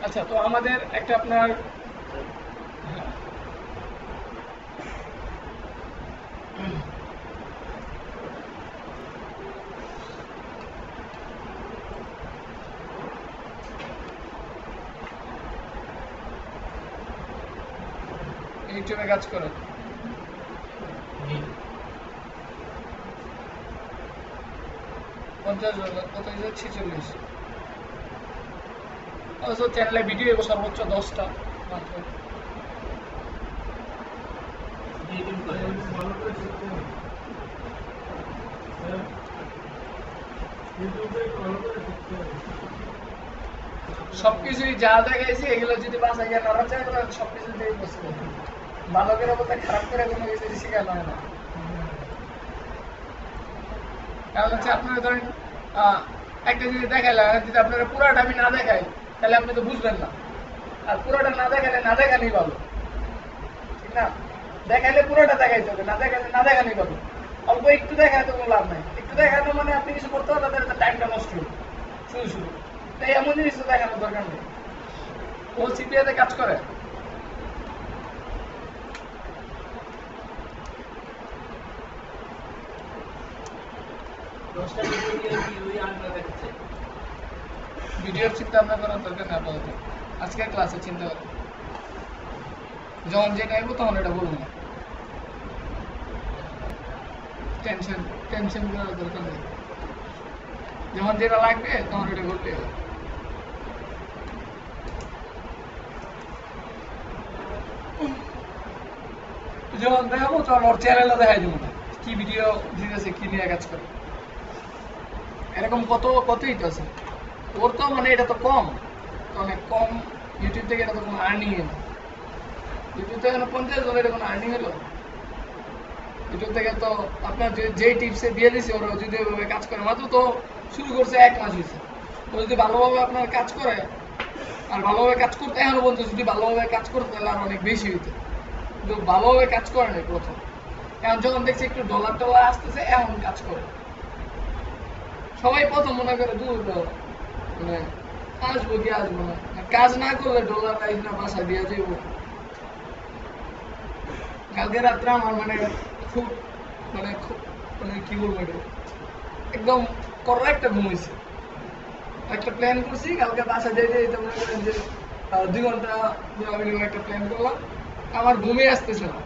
আচ্ছা, তো আমাদের একটা আপনার ইউটিউবে কাজ করে 50 কত 46 অথচ চ্যানেলে ভিডিও সর্বোচ্চ 10টা মাত্র। সবকিছুই যা দেখাইছি এগুলো যদি বাসায় গিয়ে করা যায় তাহলে সবকিছুতেই পসিবল। বালকের অবস্থা খারাপ করে কোনো কিছু শেখানো হয় না। কারণ হচ্ছে আপনারা ধরেন একটা জিনিস দেখাইলাম, যদি আপনারা পুরাটা আমি না দেখাই তাহলে আপনি তো বুঝবেন না। আর পুরোটা না দেখালে না দেখালেই ভালো, ঠিক না? দেখাইলে পুরোটা দেখাইতে হবে, না দেখালে না দেখালেই ভালো। অল্প একটু দেখায় তো কোনো লাভ নাই। একটু দেখানো মানে আপনি কিছু করতে হবে, তাদের টাইমটা নষ্ট হবে শুরু শুরু। তাই এমন জিনিস তো দেখানোর দরকার নেই। ও সিপিআইতে কাজ করে। ভিডিওর চিন্তা ভাবনা করার দরকার না আপাতত। আজকের ক্লাসে চিন্তা করো, যখন যেটা আইবো তখন এটা বলবো না। টেনশন টেনশন করার দরকার নেই। যখন যেটা লাগবে তখন এটা করতে হবে। যখন দেখাবো তখন ওর চ্যানেলে দেখাই দেবো না কি ভিডিও দিতেছে, কি নিয়ে কাজ করে। এরকম কতই তো আছে। ওর তো মানে এটা তো কম, অনেক কম। ইউটিউব থেকে এটা তো কোনো আর্নিং না। ইউটিউব থেকে 50 এটা কোনো আর্নিং হলো? ইউটিউব থেকে তো আপনার যে টিপসে দিয়ে দিছে ওরা যদি ওইভাবে কাজ করে, মাত্র তো শুরু করছে 1 মাস হয়েছে। ও যদি ভালোভাবে আপনার কাজ করে আর ভালোভাবে কাজ করতে এখনো পর্যন্ত যদি ভালোভাবে কাজ করতে তাহলে আর অনেক বেশি হইতো, কিন্তু ভালোভাবে কাজ করে নাই প্রথম। এখন যখন দেখছি একটু ডলার টলার আসতেছে এখন কাজ করে। সবাই প্রথম মনে করে দূর মানে আসবো কি আসবো না, কাজ না করলে ডলার আইস না বাসা দিয়ে যাইব। কালকে রাত্রে আমার খুব খুব কি বলবো এটা, একদম কড়া একটা ঘুম হয়েছে। একটা প্ল্যান করছি কালকে বাসা যেতে যেতে মনে করেন যে 2 ঘন্টা একটা প্ল্যান করলাম। আমার ঘুমে আসতেছে না,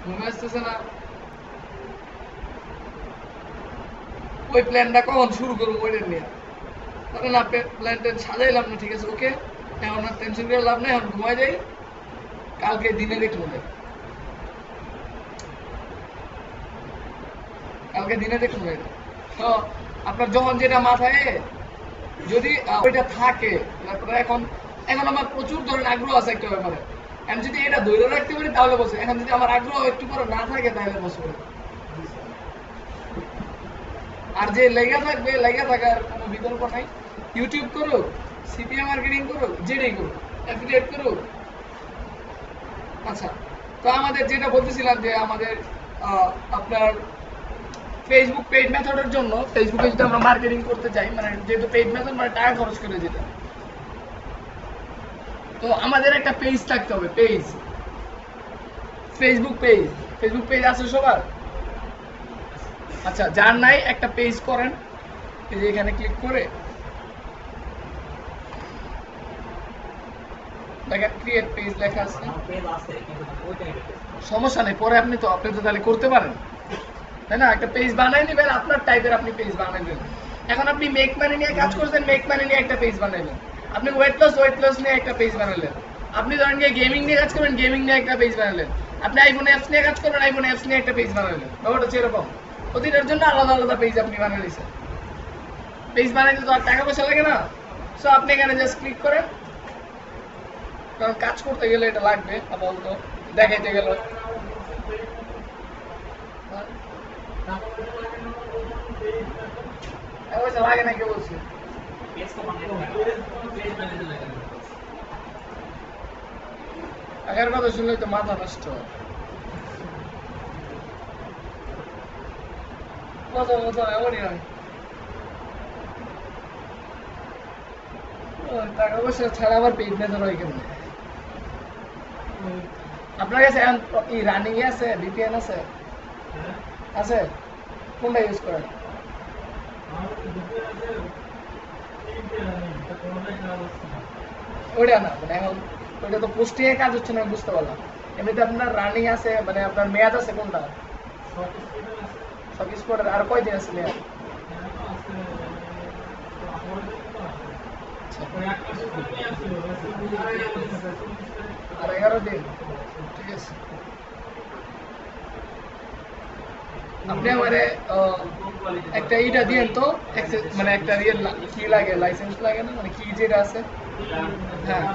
ঘুমে আসতেছে না। ওই প্ল্যানটা কখন শুরু করবো ওইটা নিয়ে, তখন আপনি প্ল্যানটা সাজাইলাম না, ঠিক আছে ওকে এখন আর টেনশন করে লাভ নেই, এখন ঘুমাই যাই, কালকে দিনে দেখবো না, কালকে দিনে দেখবো না। তো আপনার যখন যেটা মাথায় যদি ওইটা থাকে, তারপরে এখন এখন আমার প্রচুর ধরনের আগ্রহ আছে একটা ব্যাপারে, আমি যদি এটা ধরে রাখতে পারি তাহলে বসে। এখন যদি আমার আগ্রহ একটু পরে না থাকে তাহলে বসে। আর যে লেগে থাকবে, লেগে থাকার কোনো বিকল্প নাই। ইউটিউব করুক, সিপিএ মার্কেটিং করুক, যেটাই করুক, অ্যাফিলিয়েট করুক। আচ্ছা, তো আমাদের যেটা বলতেছিলাম যে আমাদের আপনার ফেসবুক পেইড মেথডের জন্য, ফেসবুকে যদি আমরা মার্কেটিং করতে চাই, মানে যেহেতু পেইড মেথড মানে টাকা খরচ করে যেটা, তো আমাদের একটা পেজ থাকতে হবে। Page, Facebook page. Facebook page আছে সবার? আচ্ছা, যার নাই একটা পেজ করেন, এই যে এখানে ক্লিক করে দেখেন ক্রিয়েট পেজ লেখা আছে। সমস্যা নেই, পরে আপনি তো তাহলে করতে পারেন, তাই না? একটা পেজ বানাই নেবেন আপনার টাইপের, আপনি পেজ বানাইবেন। এখন আপনি মেক মানি নিয়ে কাজ করছেন, মেক মানি নিয়ে একটা পেজ বানাইলেন। আপনি ওয়েট লস নিয়ে একটা পেজ বানাইলেন। আপনি ধরেন গিয়ে গেমিং নিয়ে কাজ করবেন, গেমিং নিয়ে একটা পেজ বানাইলেন। আপনি আইফোন অ্যাপস নিয়ে কাজ করবেন, আইফোন অ্যাপস নিয়ে একটা পেজ বানাইলেন। ব্যাপারটা হচ্ছে এরকম, প্রতিটার জন্য আলাদা আলাদা পেজ আপনি বানিয়ে নিয়েছেন। পেজ বানাইতে তো আর টাকা পয়সা লাগে না। সো আপনি এখানে জাস্ট ক্লিক করেন, কারণ কাজ করতে গেলে এটা লাগবে আপাতত, দেখাইতে গেল। লাগে না, কে বলছে? আগের কথা শুনলে তো মাথা নষ্ট। এমনই হয়। টাকা পয়সা ছাড়া আবার পেজ মেজার হয় কেমনে? আপনার কাছে এখন কি রানিং আছে, ভিপিএন আছে? আছে? কোনটা ইউজ করেন? ওইটা না, মানে এখন ওইটা তো পোস্টিং এ কাজ হচ্ছে না, বুঝতে পারলাম। এমনিতে আপনার রানিং আছে, মানে আপনার মেয়াদ আছে কোনটা? সব স্পোর্টের আর কয়দিন আছে মেয়াদ? আর 11 দিন, ঠিক আছে। আপনি আমারে একটা ইটা দিয়েন তো, মানে একটা রিয়েল কি লাগে, লাইসেন্স লাগে না, মানে কি যেটা আছে, হ্যাঁ,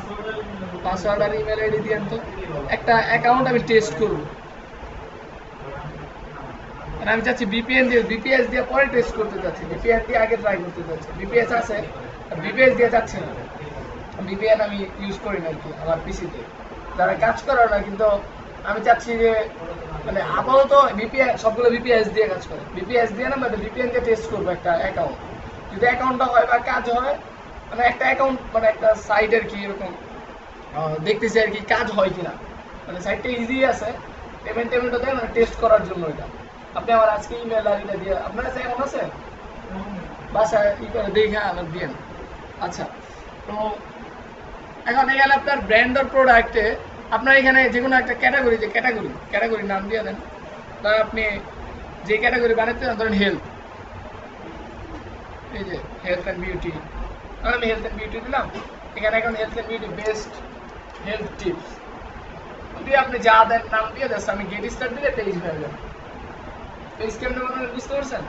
পাসওয়ার্ড আর ইমেল আইডি দিয়েন তো। একটা অ্যাকাউন্ট আমি টেস্ট করব, মানে আমি চাচ্ছি বিপিএন দিয়ে, বিপিএস দিয়ে পরে টেস্ট করতে চাচ্ছি, বিপিএন দিয়ে আগে ট্রাই করতে চাচ্ছি। বিপিএস আছে, বিপিএস দিয়ে যাচ্ছি না। বিপিএন আমি ইউজ করি না আর কি আমার পিসিতে, যারা কাজ করে না, কিন্তু আমি চাচ্ছি যে মানে আপাতত বিপিএস সবগুলো বিপিএস দিয়ে কাজ করে, বিপিএস দিয়ে না, মানে বিপিএন দিয়ে টেস্ট করবো একটা অ্যাকাউন্ট। যদি অ্যাকাউন্টটা হয় বা কাজ হয়, মানে একটা অ্যাকাউন্ট, মানে একটা সাইটের কি এরকম দেখতেছি আর কি কাজ হয় কিনা, মানে সাইটটা ইজি আছে, পেমেন্ট টেমেন্টও দেয়, মানে টেস্ট করার জন্য এটা। আপনি আমার আজকে ইমেল আইডিটা দিয়ে, আপনার কাছে এখন আছে বাসায় ই করে দেখে আমার দিয়েন। আচ্ছা, তো এখন এখানে আপনার ব্র্যান্ড আর প্রোডাক্টে আপনার এখানে যে কোনো একটা ক্যাটাগরি, যে ক্যাটাগরি নাম দিয়ে দেন। ধরেন আপনি যে ক্যাটাগরি বানাতে চান, ধরেন হেলথ, এই যে হেলথ অ্যান্ড বিউটি, আমি হেলথ অ্যান্ড বিউটি দিলাম। এখানে এখন health and beauty best health tips দিয়ে আপনি যা দেন নাম দিয়ে দেন, আমি গেট স্টার্ট দিলে পেজ হয়ে যাবে। পেজ কেমনে বানাবেন বুঝতে পারছেন?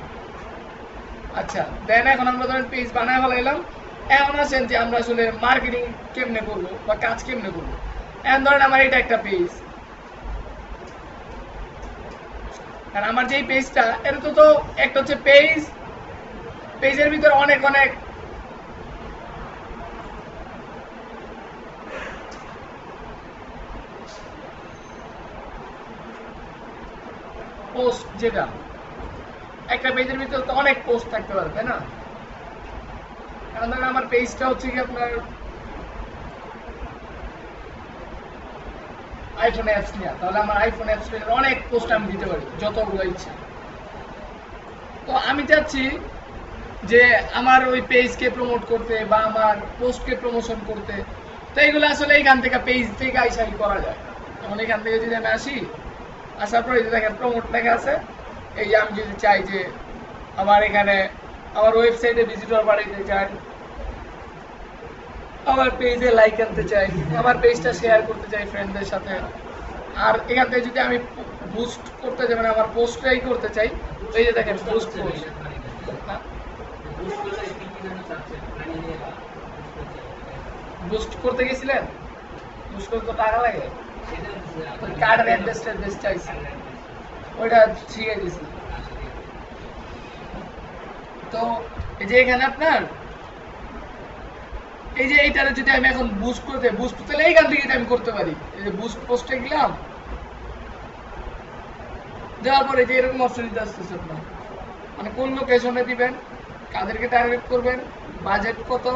আচ্ছা, দেন এখন আমরা ধরেন পেজ বানায় ফেলাইলাম। এখন আছেন যে আমরা আসলে মার্কেটিং কেমনে করবো বা কাজ কেমনে করবো। এখন ধরেন আমার এটা একটা পেজ, আর আমার যেই পেজটা, এটা তো একটা হচ্ছে পেজ, পেজের ভিতরে অনেক অনেক পোস্ট, যেটা একটা পেজের ভিতরে তো অনেক পোস্ট থাকতে পারে, তাই না? এখন ধরেন আমার পেজটা হচ্ছে কি আপনার আইফোন অ্যাপস নিয়ে, তাহলে আমার আইফোন অ্যাপস অনেক পোস্ট আমি দিতে পারি, যতগুলো ইচ্ছা। তো আমি চাচ্ছি যে আমার ওই পেজকে প্রমোট করতে বা আমার পোস্টকে প্রমোশন করতে, তো এইগুলো আসলে এইখান থেকে পেজ থেকে আইসাই করা যায়। যেমন এখান থেকে যদি আমি আসি, আসার পরে যদি দেখেন প্রমোট লেখা আছে, এই যে আমি যদি চাই যে আমার এখানে আমার ওয়েবসাইটে ভিজিটর বাড়াইতে চাই, আমার পেজে লাইক আনতে চাই, আমার পেজটা শেয়ার করতে চাই ফ্রেন্ডদের সাথে, আর এখান থেকে যদি আমি বুস্ট করতে চাই, মানে আমার পোস্টটাই করতে চাই, এই যে দেখেন বুস্ট পোস্ট, বুস্ট করতে গেছিলেন, বুস্ট করতে টাকা লাগে, কার্ডের অ্যাড্রেসটা বেশ চাইছি, ওইটা শিখে দিয়েছি। তো এই যে এখানে আপনার এই যে এইটারে যদি আমি এখন বুস্ট করতে, বুস্ট তাহলে এইখান থেকে আমি করতে পারি। এই যে বুস্ট পোস্টে গেলাম, দেওয়ার পরে যে এরকম অপশন দিতে আসতেছে আপনার, মানে কোন লোকেশনে দিবেন, কাদেরকে টার্গেট করবেন, বাজেট কত,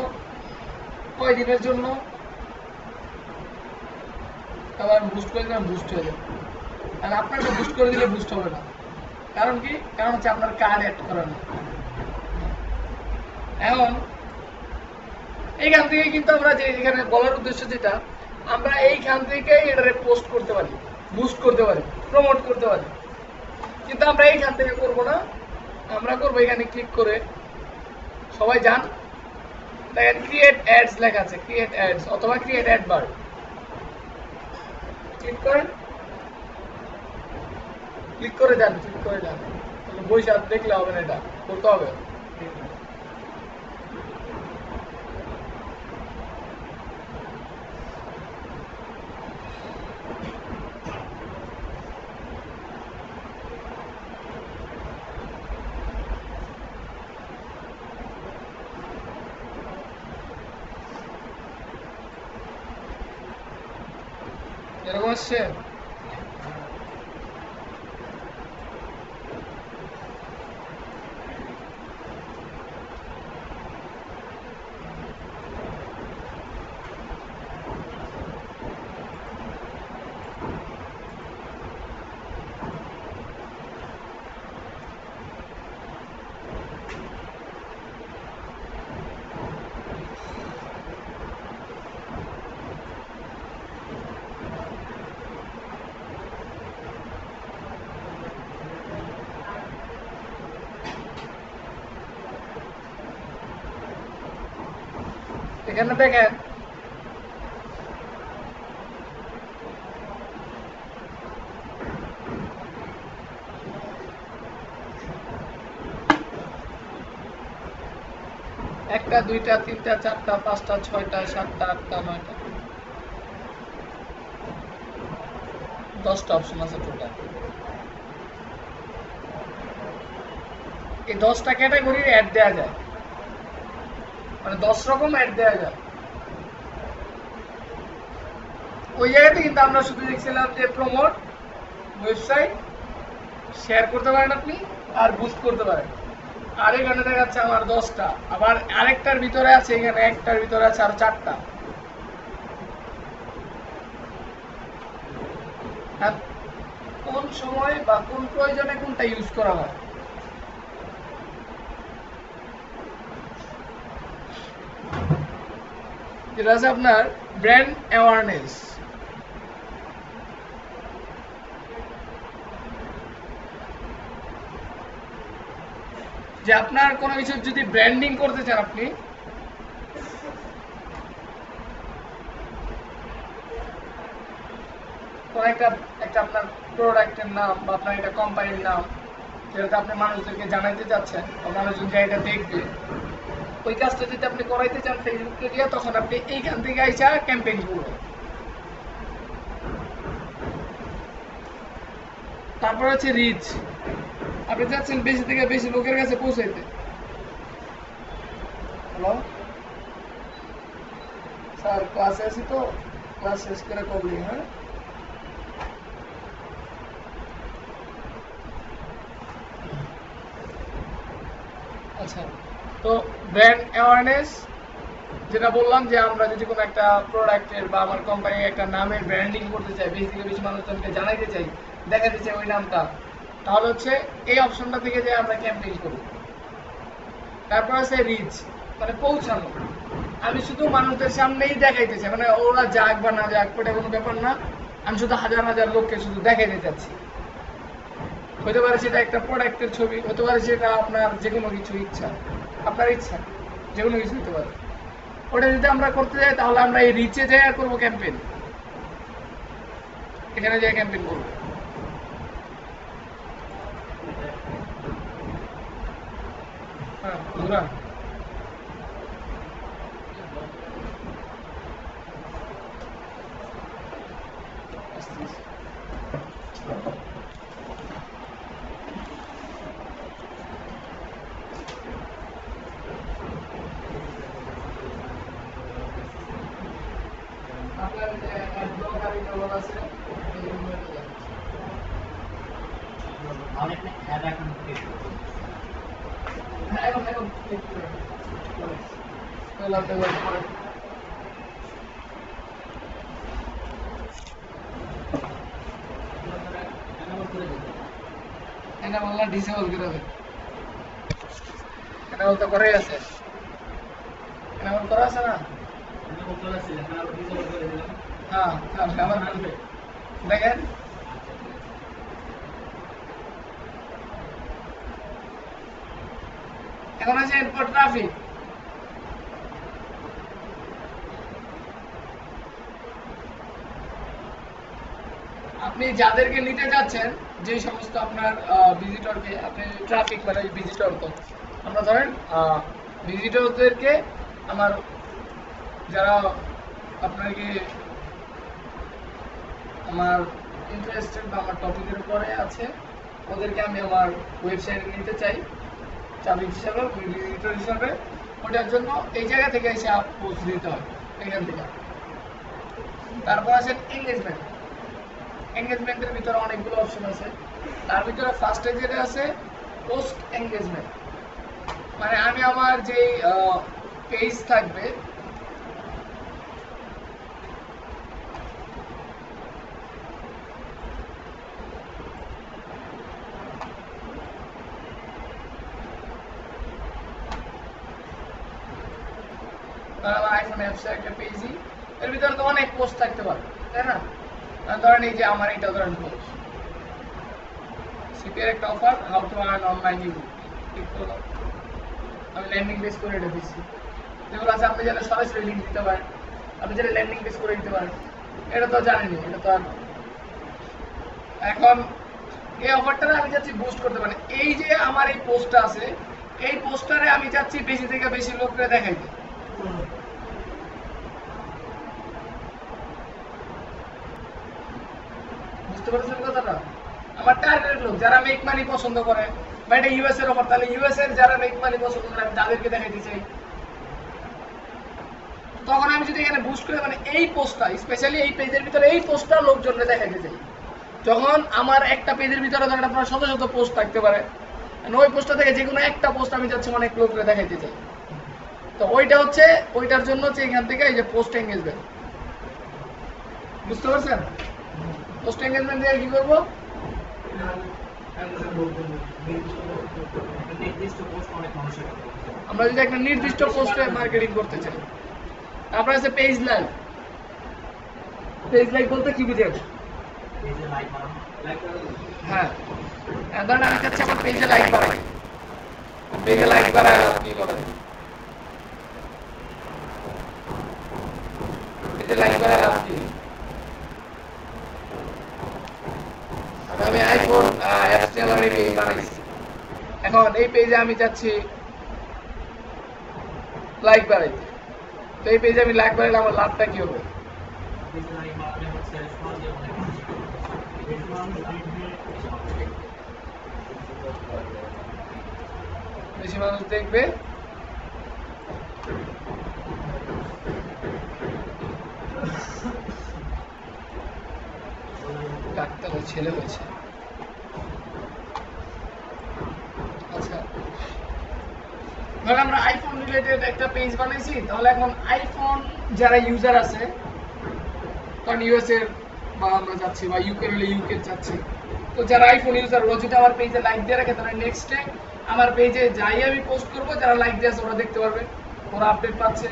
কয় দিনের জন্য, আবার বুস্ট করে দিলাম, বুস্ট হয়ে যাবে। আর আপনাকে বুস্ট করে দিলে বুস্ট হবে না, কারণ কি, কারণ হচ্ছে আপনার কার্ড অ্যাড করা নেই। এখন এইখান থেকে কিন্তু আমরা যে এখানে বলার উদ্দেশ্য যেটা, আমরা এইখান থেকে এটারে পোস্ট করতে পারি, বুস্ট করতে পারি, প্রমোট করতে পারি, কিন্তু আমরা এইখান থেকে করব না, আমরা করবো এখানে ক্লিক করে, সবাই যান, দেখেন ক্রিয়েট অ্যাডস লেখা আছে, ক্রিয়েট অ্যাডস অথবা ক্রিয়েট অ্যাড বার, ক্লিক করেন, ক্লিক করে যান, ক্লিক করে যান, বইসা দেখলে হবে না, এটা করতে হবে। এরকম আসছে, এখানে দেখেন একটা, দুইটা, তিনটা, চারটা, পাঁচটা, ছয়টা, সাতটা, আটটা, নয়টা, 10টা অপশন আছে টোটাল। এই 10টা ক্যাটাগরির অ্যাড দেওয়া যায়, মানে 10 রকম অ্যাড দেওয়া যায়। ওই জায়গাতে কিন্তু আমরা শুধু দেখছিলাম যে প্রমোট, ওয়েবসাইট, শেয়ার করতে পারেন আপনি, আর বুস্ট করতে পারেন। আর এখানে দেখা যাচ্ছে আমার 10টা, আবার আরেকটার ভিতরে আছে, এখানে একটার ভিতরে আছে আর 4টা। কোন সময় বা কোন প্রয়োজনে কোনটা ইউজ করা হয়। যেটা আছে আপনার ব্র্যান্ড অ্যাওয়ারনেস, যে আপনার কোনো কিছু যদি ব্র্যান্ডিং করতে চান, আপনি কোন একটা আপনার প্রোডাক্টের নাম বা আপনার একটা কোম্পানির নাম, যেটাতে আপনি মানুষদেরকে জানাইতে চাচ্ছেন বা মানুষজন যে এটা দেখবে, ওই কাজটা যদি আপনি করাইতে চান ফেসবুকে দিয়ে, তখন আপনি এইখান থেকে আইসা ক্যাম্পেইন করবেন। তারপর হচ্ছে রিচ, আপনি চাচ্ছেন বেশি থেকে বেশি লোকের কাছে পৌঁছাইতে। হ্যালো স্যার, ক্লাসে আছি তো, ক্লাস শেষ করে করলি। হ্যাঁ, আচ্ছা। তো ব্র্যান্ড অ্যাওয়ারনেস, যেটা বললাম যে আমরা যদি কোনো একটা প্রোডাক্টের বা আমার কোম্পানির একটা নামের ব্র্যান্ডিং করতে চাই, বেশি থেকে বেশি মানুষজনকে জানাইতে চাই, দেখাতে চাই ওই নামটা, তাহলে হচ্ছে এই অপশনটা থেকে যে আমরা ক্যাম্পেইন করব। তারপর আছে রিচ, মানে পৌঁছানো। আমি শুধু মানুষদের সামনেই দেখাইতে চাই, মানে ওরা যাক বা না যাক ওটা কোনো ব্যাপার না, আমি শুধু হাজার হাজার লোককে শুধু দেখাইতে চাচ্ছি। হতে পারে সেটা একটা প্রোডাক্টের ছবি, হতে পারে সেটা আপনার যে কোনো কিছু ইচ্ছা, আপনার ইচ্ছা যে কোনো কিছু হতে পারে। ওটা যদি আমরা করতে যাই, তাহলে আমরা এই রিচে যাই আর করবো ক্যাম্পেইন, এখানে যাই ক্যাম্পেইন করবো। হ্যাঁ, বুঝলাম। আপনার ব্লগ আর এটা বলা আছে, এখন এটা বললাম ডিসেবল করে দেবে, এটা তো করেই আছে, এটা করা আছে না। হ্যাঁ, আবার দেখেন এখন আছে এরপর ট্রাফিক। আপনি যাদেরকে নিতে যাচ্ছেন, যে সমস্ত আপনার ভিজিটরকে, আপনি ট্রাফিক মানে ভিজিটর, তো আমরা ধরেন ভিজিটরদেরকে আমার যারা আপনাকে আমার ইন্টারেস্টেড বা আমার টপিকের উপরে আছে, ওদেরকে আমি আমার ওয়েবসাইটে নিতে চাই ট্রাফিক হিসাবে, ভিজিটর হিসাবে। ওটার জন্য এই জায়গা থেকে এসে পোস্ট দিতে হয়, এখান থেকে। তারপর আছে এঙ্গেজমেন্ট। এঙ্গেজমেন্টের ভিতরে অনেকগুলো অপশন আছে, তার ভিতরে ফার্স্টে যেটা আছে পোস্ট এঙ্গেজমেন্ট, মানে আমি আমার যে পেজ থাকবে, আমার আইফোন অ্যাপসে একটা পেজই, এর ভিতরে তো অনেক পোস্ট থাকতে পারে, তাই না? ধরেন এই যে আমার এটা ধরেন পোস্ট, সিপিআর একটা offer, how to earn online you, আমি ল্যান্ডিং পেজ করে এটা দিচ্ছি। যেগুলো আছে আপনি যেন সরাসরি লিঙ্ক দিতে পারেন, আপনি যেন ল্যান্ডিং পেজ করে দিতে পারেন, এটা তো জানেনি, এটা তো আর। এখন এই অফারটা আমি চাচ্ছি বুস্ট করতে পারেন। এই যে আমার এই পোস্টটা আছে, এই পোস্টারে আমি চাচ্ছি বেশি থেকে বেশি লোককে দেখাইতে। বুঝতে পারছেন কথাটা? আমার টার্গেট লোক যারা মেক মানি পছন্দ করে, বা এটা ইউএস এর অফার, তাহলে ইউএস এর যারা মেক মানি পছন্দ করে আমি তাদেরকে দেখাইতে চাই। তখন আমি যদি এখানে বুস্ট করে মানে এই পোস্টটা স্পেশালি এই পেজের ভিতরে এই পোস্টটা লোকজনকে দেখাইতে চাই। যখন আমার একটা পেজের ভিতরে ধরেন আপনার শত শত পোস্ট থাকতে পারে, ওই পোস্টটা থেকে যে কোনো একটা পোস্ট আমি যাচ্ছি অনেক লোককে দেখাইতে চাই। তো ওইটা হচ্ছে ওইটার জন্য হচ্ছে এখান থেকে এই যে পোস্ট এঙ্গেজমেন্ট, বুঝতে পারছেন? পোস্ট এঙ্গেজমেন্ট দিয়ে কি করবো? আমরা যদি একটা নির্দিষ্ট পোস্টে মার্কেটিং করতে চাই, তারপরে আছে পেজ লাইক। পেজ লাইক বলতে কি বুঝেন? হ্যাঁ, ধরেন আমি চাচ্ছি আমার পেজে লাইক বাড়াই, পেজে লাইক বাড়ায় কি করে? পেজে লাইক বাড়ায় কি? আমি আইফোন অ্যাপস চ্যানেলে পেজ বানাইছি, এখন এই পেজে আমি চাচ্ছি লাইক বাড়াইতে। তো এই পেজে আমি লাইক বাড়াইলে আমার লাভটা কি হবে? বেশি মানুষ দেখবে, ডাক্তারের ছেলে হয়েছে। আচ্ছা, ধর আমরা আইফোন রিলেটেড একটা পেজ বানাইছি, তাহলে এখন আইফোন যারা ইউজার আছে, কারণ ইউএস এর বা আমরা যাচ্ছি বা ইউকে হলে ইউকে যাচ্ছি, তো যারা আইফোন ইউজার ওরা যদি আমার পেজে লাইক দিয়ে রাখে, তাহলে নেক্সট ডে আমার পেজে যাই আমি পোস্ট করবো, যারা লাইক দিয়েছে ওরা দেখতে পারবে, ওরা আপডেট পাচ্ছে।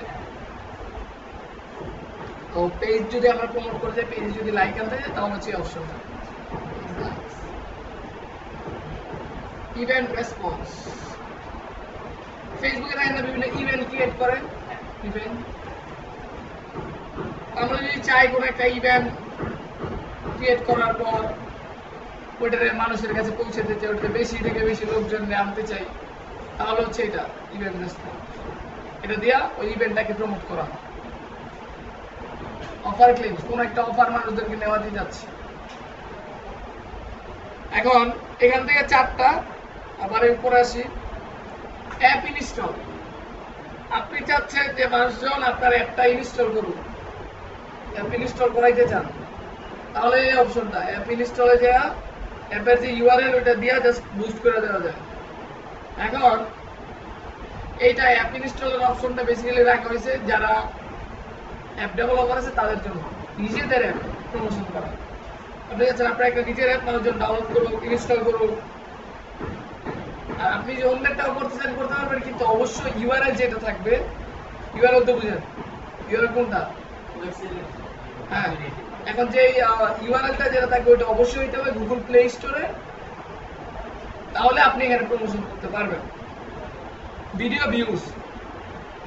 তো পেজ যদি আমরা প্রমোট করে যাই, পেজে যদি লাইক আনতে যায়, তাহলে হচ্ছে অপশন ইভেন্ট রেসপন্স। ফেসবুকে দেখেন না বিভিন্ন ইভেন্ট ক্রিয়েট করে, ইভেন্ট আমরা যদি চাই কোনো একটা ইভেন্ট ক্রিয়েট করার পর ওইটারে মানুষের কাছে পৌঁছে দিতে চাই, ওটাতে বেশি থেকে বেশি লোকজন আনতে চাই, তাহলে হচ্ছে এটা ইভেন্ট রেসপন্স। এটা দিয়া ওই ইভেন্টটাকে প্রমোট করা। অফার ক্লেমস, কোন একটা অফার মানুষদেরকে নেওয়া দিয়ে যাচ্ছে। এখন এখান থেকে চারটা, আবার উপরে আসি অ্যাপ ইনস্টল। আপনি চাচ্ছেন যে মানুষজন আপনার অ্যাপটা ইনস্টল করুন, অ্যাপ ইনস্টল করাইতে চান, তাহলে এই অপশনটা অ্যাপ ইনস্টলে যাওয়া, অ্যাপের যে ইউআরএল ওটা দিয়ে জাস্ট বুস্ট করে দেওয়া যায়। এখন এইটা অ্যাপ ইনস্টলের অপশনটা বেসিক্যালি রাখা হয়েছে যারা অ্যাপ ডেভেলপার আছে তাদের জন্য, নিজেদের অ্যাপ প্রমোশন করা। আপনি চাচ্ছেন আপনার একটা নিজের অ্যাপ মানুষজন ডাউনলোড করুক, ইনস্টল করুক, আর আপনি যে অন্যটাও করতে চান করতে পারবেন, কিন্তু অবশ্যই ইউআরএল যেটা থাকবে, ইউআরএল তো বুঝেন ইউআরএল কোনটা? হ্যাঁ, এখন যে ইউআরএলটা যেটা থাকবে ওটা অবশ্যই হইতে হবে গুগল প্লে স্টোরে, তাহলে আপনি এখানে প্রমোশন করতে পারবেন। ভিডিও ভিউজ,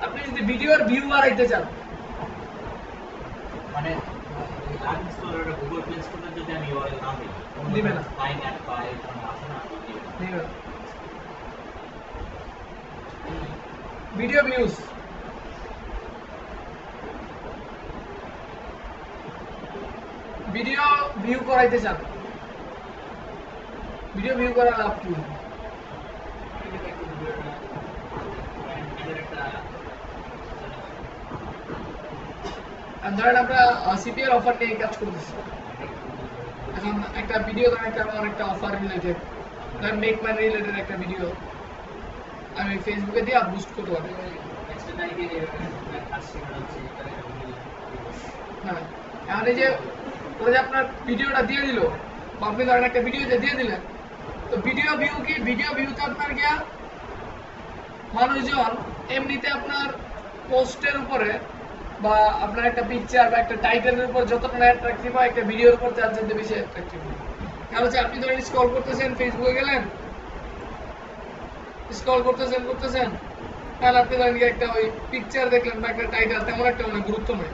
আপনি যদি ভিডিওর ভিউ বাড়াইতে চান, মানে আনইনস্টলারটা গুগল প্লে স্টোরে যদি আমি ইউআরএল না দিই, দিবে না, লাইন অ্যাড বা এই ধরনের আছে না, দিবে না। ভিডিও ভিউজ, ভিডিও ভিউ করাইতে চান, ভিডিও ভিউ করার লাভ কি? ধরেন আমরা সিপিএর অফার নিয়ে কাজ করতেছি, এখন একটা ভিডিও ধরেন একটা অফার রিলেটেড, ধরেন মেক মানি রিলেটেড একটা ভিডিও আমি ফেসবুকে দিয়ে বুস্ট করতে পারি। হ্যাঁ, এখন এই যে ওরা যে আপনার ভিডিওটা দিয়ে দিল, বা আপনি ধরেন একটা ভিডিও দিয়ে দিলেন, তো ভিডিও ভিউ কি, ভিডিও ভিউতে আপনার গিয়া মানুষজন এমনিতে আপনার পোস্টের উপরে বা আপনার একটা পিকচার বা একটা টাইটেলের উপর যতটা অ্যাট্রাকটিভ হয়, একটা ভিডিওর উপর তার জন্য বেশি অ্যাট্রাকটিভ হয়। কারণ হচ্ছে আপনি ধরেন স্ক্রল করতেছেন, ফেসবুকে গেলেন, স্ক্রল করতেছেন তাহলে আপনি ধরেন কি একটা ওই পিকচার দেখলেন বা একটা টাইটেল তেমন একটা মানে গুরুত্ব নেই,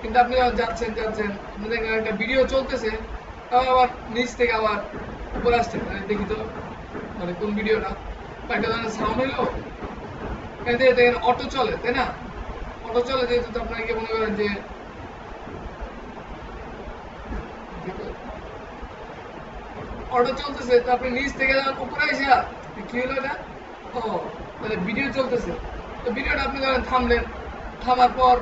কিন্তু আপনি যখন যাচ্ছেন আপনি দেখলেন একটা ভিডিও চলতেছে, তাও আবার নিচ থেকে আবার উপরে আসছে, মানে দেখি তো মানে কোন ভিডিওটা, বা একটা ধরনের সাউন্ড হইলো, এতে দেখেন অটো চলে, তাই না? অটো চলে যেহেতু তো আপনাকে মনে করেন যে অটো চলতেছে, তো আপনি নিচ থেকে যখন উপরে এসে কি হলো এটা, ও মানে ভিডিও চলতেছে, তো ভিডিওটা আপনি ধরেন থামলেন, থামার পর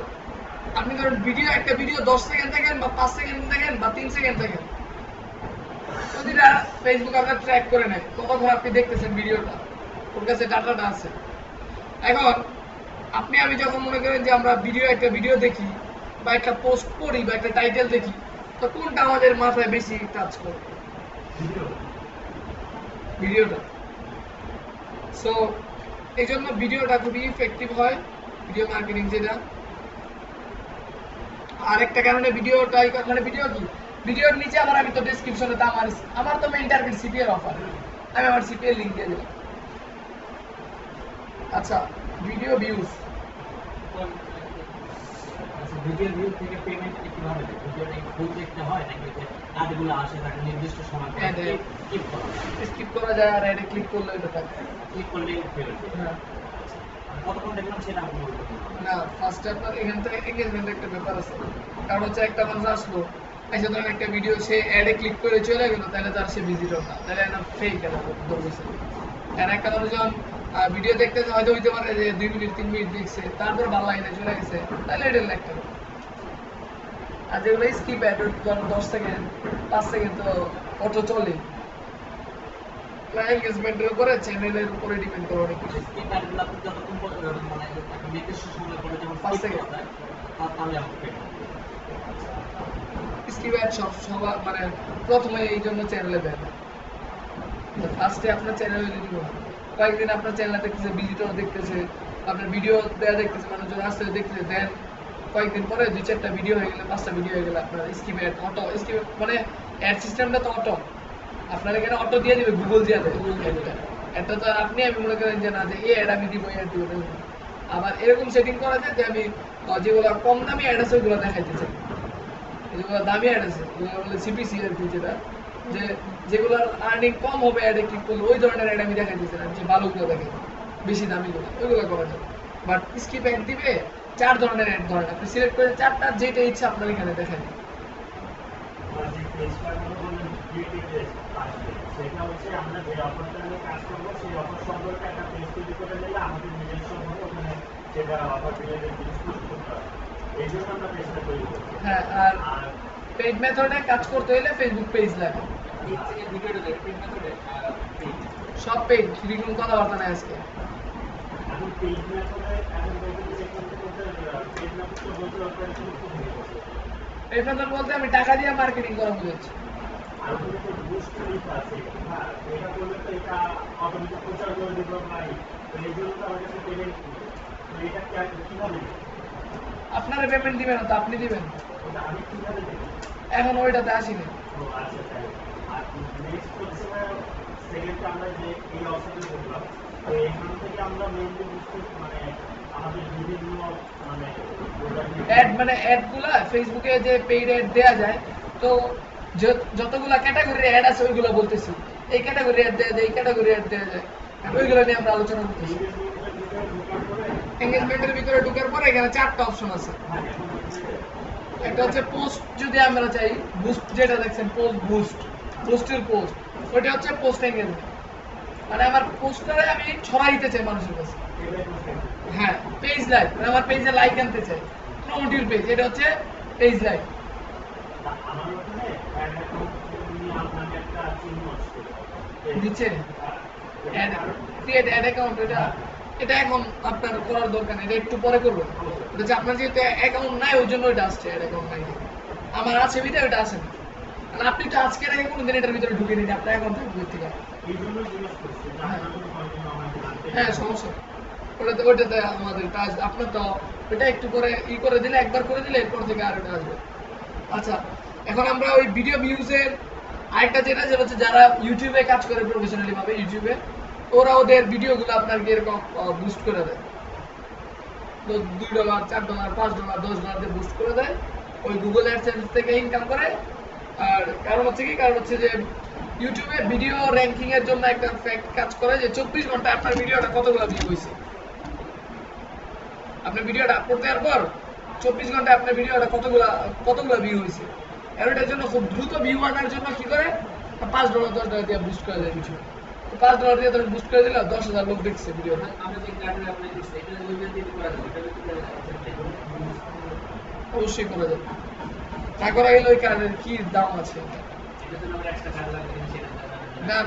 আপনি ধরেন একটা ভিডিও 10 সেকেন্ড দেখেন বা 5 সেকেন্ড দেখেন বা 3 সেকেন্ড দেখেন, প্রতিটা ফেসবুক আপনার ট্র্যাক করে নেয় কতক্ষণ আপনি দেখতেছেন ভিডিওটা, ওর কাছে ডাটাটা আছে। এখন আমি যখন মনে করেন যে আমরা একটা ভিডিও দেখি বা একটা পোস্ট পড়ি বা একটা টাইটেল দেখি, তো কোনটা আমাদের মাথায় বেশি টাচ করে? ভিডিওটা। সো এই জন্য ভিডিওটা খুবই ইফেক্টিভ হয়, ভিডিও মার্কেটিং যেটা। আরেকটা কারণে ভিডিওটা মানে ভিডিও কি, ভিডিওর নিচে আবার আমি তো ডেসক্রিপশনে তো আমার তো মেইন টার্গেট সিপিএর অফার, আমি আমার সিপিএর লিংক দিয়ে দিলাম। আচ্ছা, ভিডিও ভিউজ, ভিডিও ভিউ থেকে পেমেন্ট কিভাবে দেয়? ভিডিওটা ফুল দেখতে হয় নাকি যে কাজগুলো আসে তাকে নির্দিষ্ট সময় পর স্কিপ করা স্কিপ করা যায় আর অ্যাডে ক্লিক করলে এটা থাকে, ক্লিক করলে ফেরত দেয়। হ্যাঁ কতক্ষণ দেখলাম সেটা আমি বলতে পারবো না। না, ফার্স্ট আপনার এখান থেকে এঙ্গেজমেন্টের একটা ব্যাপার আছে, কারণ হচ্ছে একটা মানুষ আসলো, এসে ধরেন একটা ভিডিও সে অ্যাডে ক্লিক করে চলে গেল, তাহলে তার সে ভিজিটর না, তাহলে একটা ফেক এটা ধরবেছে। আর একটা মানুষ যখন ভিডিও দেখতেছে, হয়তো হইতে পারে যে 2 মিনিট 3 মিনিট দেখছে, তারপর ভালো লাগে না, চলে গেছে, তাহলে এটা একটা। আর যেগুলো স্কিপ অ্যাড, ধরুন 10 সেকেন্ড 5 সেকেন্ড তো অটো চলে, এঙ্গেজমেন্টের উপরে চ্যানেলের উপরে ডিপেন্ড করে অনেক কিছু। স্কিপ অ্যাডগুলো আপনি যতক্ষণ পর্যন্ত মানে একটা নির্দিষ্ট সময় পরে যখন 5 skip সেকেন্ড করা যায়, তাহলে আমাকে পেমেন্ট দেয়। স্কিপ অ্যাড সবার মানে প্রথমে এই জন্য চ্যানেলে দেয় না, ফার্স্টে আপনার চ্যানেলে দিব না, কয়েকদিন আপনার চ্যানেলে দেখতেছে, ভিজিটর দেখতেছে, আপনার ভিডিও দেয়া দেখতেছে, মানুষজন আসতে দেখতেছে, দেন কয়েকদিন পরে 2-4টা ভিডিও হয়ে গেলে, 5টা ভিডিও হয়ে গেলে আপনার স্কিপ অ্যাড অটো, স্কিপ মানে অ্যাড সিস্টেমটা তো অটো, আপনার এখানে অটো দিয়ে দিবে, গুগল দিয়ে দেবে এটা তো। আর আমি মনে করেন যে না, যে এই অ্যাড আমি দিব, এই অ্যাড দিব, আবার এরকম সেটিং করা যায় যে আমি যেগুলো কম দামি অ্যাড আছে ওইগুলো দেখাইতে চাই, যেগুলো দামি অ্যাড আছে ওগুলো বলে সিপিসি আর কি, যেটা যে যেগুলোর আর্নিং কম হবে অ্যাডে ক্লিক করলে ওই ধরনের অ্যাড আমি দেখাইতেছি না, যে ভালোগুলো দেখে বেশি দামিগুলো ওইগুলো করা যায়। বাট স্কিপ অ্যাড দিবে 4 ধরনের অ্যাড, ধরেন আপনি সিলেক্ট করে 4টা যেটা ইচ্ছা আপনার এখানে দেখায়। সেটা হচ্ছে আমরা যে অফারটা নিয়ে কাজ করবো সেই অফার সম্পর্কে একটা পেজ তৈরি করে নিলে আমাদের নিজস্ব ভাবে ওখানে সেটা অফার রিলেটেড জিনিস পোস্ট করতে হবে, এই জন্য আমরা পেজটা তৈরি করবো। হ্যাঁ, আর পেইড মেথডে কাজ করতে হলে ফেসবুক পেজ লাগে, এই থেকে ভিডিওটা দেখে পেমেন্ট মেথডে সব পেইড, ফ্রি কোনো কথাবার্তা নাই আজকে। এখন পেজ মেথডে এখন বলতে পেজ মেথডটা বলতে অপারেশন খুব ভেঙে গেছে। পেইড মেথড বলতে আমি টাকা দিয়ে মার্কেটিং করা বুঝাচ্ছি। আর ওখানে তো বুস্ট লিখা আছে, হ্যাঁ এটা করলে তো এটা অটোমেটিক প্রচার করে দেবো ভাই, তো এই জন্য তো আমার কাছে পেমেন্ট, তো এটা কিভাবে আপনারা পেমেন্ট দিবেন না তো আপনি দিবেন, ওটা আমি কিভাবে দেবো? এখন ওইটাতে আসিনি। ও আচ্ছা তাই। আর নেক্সট হচ্ছে সেকেন্ড আমরা যে এই অপশনটা করলাম, তো এখান থেকে আমরা মেইনলি বুঝতে মানে আমাদের বিভিন্ন মানে অ্যাড মানে অ্যাডগুলা ফেসবুকে যে পেইড অ্যাড দেয়া যায়, তো যতগুলা ক্যাটাগরির অ্যাড আছে ওইগুলো বলতেছি, এই ক্যাটাগরি অ্যাড দেয়া যায়, এই ক্যাটাগরি অ্যাড দেয়া যায়, ওইগুলো নিয়ে আমরা আলোচনা করতেছি। এঙ্গেজমেন্টের ভিতরে ঢোকার পরে এখানে 4টা অপশন আছে। একটা হচ্ছে পোস্ট, যদি আমরা চাই বুস্ট, যেটা দেখছেন পোস্ট বুস্ট, পোস্টের পোস্ট, ওইটা হচ্ছে পোস্ট এঙ্গেজমেন্ট, মানে আমার পোস্টারে আমি ছড়াইতে চাই মানুষের কাছে। হ্যাঁ, পেজ লাইক, মানে আমার পেজে লাইক আনতে চাই, প্রমোট ইউর পেজ, এটা হচ্ছে পেজ লাইক। আমার ওখানে অ্যাড অ্যাকাউন্ট নিয়ে আপনাকে একটা চিহ্ন আসছে নিচে অ্যাড ক্রিয়েট অ্যাড অ্যাকাউন্ট, এটা এখন আপনার করার দরকার নেই, এটা একটু পরে করবেন। এটা হচ্ছে আপনার যেহেতু অ্যাকাউন্ট নাই ওই জন্য এটা আসছে অ্যাড অ্যাকাউন্ট নাই, আমার আছে ভিতরে ওটা আসে না। আর আপনি তো আজকের আগে কোনোদিন এটার ভিতরে ঢুকে নিন, আপনার অ্যাকাউন্ট থাকবে থেকে। এই জন্য জিজ্ঞেস করছি যে আপনার কোনো কন্টিনিউ আমাকে জানতে হ্যাঁ, সমস্যা ওইটাতে আমাদের কাজ, আপনার তো ওইটা একটু করে করে দিলে, একবার করে দিলে এরপর থেকে আর ওটা আসবে। আচ্ছা, এখন আমরা ওই ভিডিও ভিউজের আরেকটা যেটা হচ্ছে যারা ইউটিউবে কাজ করে প্রফেশনালি ভাবে, ইউটিউবে ওরা ওদের ভিডিওগুলো আপনাকে এরকম বুস্ট করে দেয়, $2, $4, $5, $10 দিয়ে বুস্ট করে দেয়, ওই গুগল অ্যাডসেন্স থেকে ইনকাম করে। আর কারণ হচ্ছে যে ইউটিউবে ভিডিও র্যাঙ্কিং এর জন্য একটা ফ্যাক্ট কাজ করে যে 24 ঘন্টা আপনার ভিডিওটা কতগুলো ভিউ হয়েছে। আপনি ভিডিওটা আপলোড দেওয়ার পর 24 ঘন্টা আপনার ভিডিওটা কতগুলো ভিউ হয়েছে। আর এটার জন্য খুব দ্রুত ভিউ আনার জন্য কি করে, $5 $10 দিয়ে বুস্ট করে দেয় ভিডিও। তো $5 দিয়ে ধরেন বুস্ট করে দিলে 10,000 লোক দেখছে ভিডিওটা। আমরা যে কার্ডে অ্যাপ্লাই করছি এটা ওইভাবে দিয়ে করা যাবে, এটা অবশ্যই করা যাবে। না করা গেলে ওই কার্ডের কি দাম আছে? এটা জন্য আমরা এক্সট্রা কার্ড লাগবে সেটা না,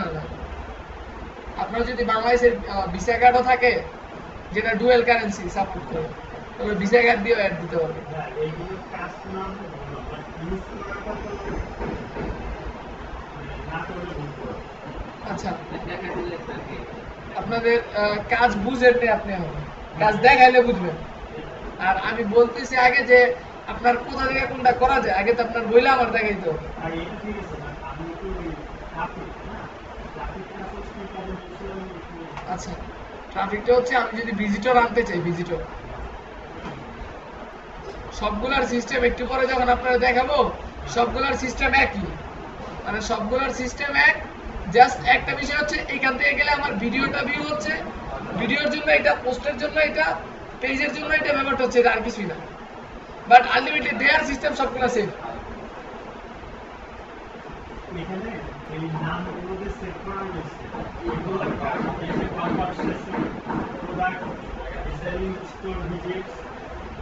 আপনার যদি বাংলাদেশের ভিসা কার্ডও থাকে যেটা ডুয়েল কারেন্সি সাপোর্ট করে, তবে ভিসা কার্ড দিয়েও অ্যাড দিতে পারবে। এইগুলো কাজ না ইউজ করাটা না করলে ভুল করে। আচ্ছা, দেখা দিলে থাকে আপনাদের কাজ বুঝেননি, আপনি এখন কাজ দেখাইলে বুঝবেন। আর আমি বলতেছি আগে যে আপনার কোথা থেকে কোনটা করা যায়, আগে তো আপনার বইলে আমার দেখাইতে হবে। আর এটা ঠিক আছে না, আমি তো ট্রাফিক না, ট্রাফিক কাজ কি কাজে বলছিলাম। আচ্ছা, ট্রাফিকটা হচ্ছে আমি যদি ভিজিটর আনতে চাই, ভিজিটর সবগুলার সিস্টেম একটু পরে যখন আপনারা দেখাবো, সবগুলার সিস্টেম একই, মানে সবগুলার সিস্টেম এক। জাস্ট একটা বিষয় হচ্ছে এইখান থেকে গেলে আমার ভিডিওটা ভিউ হচ্ছে, ভিডিওর জন্য এটা, পোস্টের জন্য এটা, পেজের জন্য এটা, ব্যাপারটা হচ্ছে এটা, আর কিছুই না। বাট আলটিমেটলি দেয়ার সিস্টেম সবগুলো সেম। এখানে এই নামগুলো যে সেট করা হয়েছে, এগুলো এই conversation, product, selling, store visits,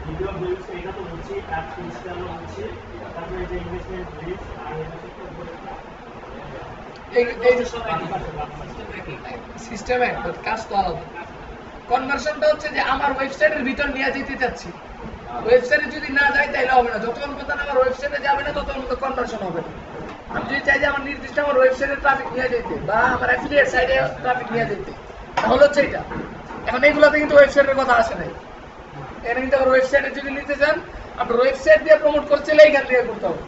video views, এটা তো হচ্ছে অ্যাপ ইনস্টল হচ্ছে, তারপরে যে ইনভেস্টমেন্ট রিস্ক, আর এটা হচ্ছে সিস্টেম এক, কাজ তো আলাদা। কনভার্সনটা হচ্ছে যে আমার ওয়েবসাইটের ভিতর নিয়ে যেতে চাচ্ছি, ওয়েবসাইটে যদি না যায় তাহলে হবে না। যতক্ষণ পর্যন্ত আমার ওয়েবসাইটে যাবে না ততক্ষণ পর্যন্ত কনভার্সন হবে না। আমি যদি চাই যে আমার নির্দিষ্ট আমার ওয়েবসাইটে ট্রাফিক নিয়ে যেতে বা আমার অ্যাফিলিয়েট সাইটে ট্রাফিক নিয়ে যেতে, তাহলে হচ্ছে এটা। এখন এইগুলোতে কিন্তু ওয়েবসাইটের কথা আসে নাই। এখানে কিন্তু আমার ওয়েবসাইটে যদি নিতে চান, আপনার ওয়েবসাইট দিয়ে প্রমোট করতে এইখান থেকে করতে হবে।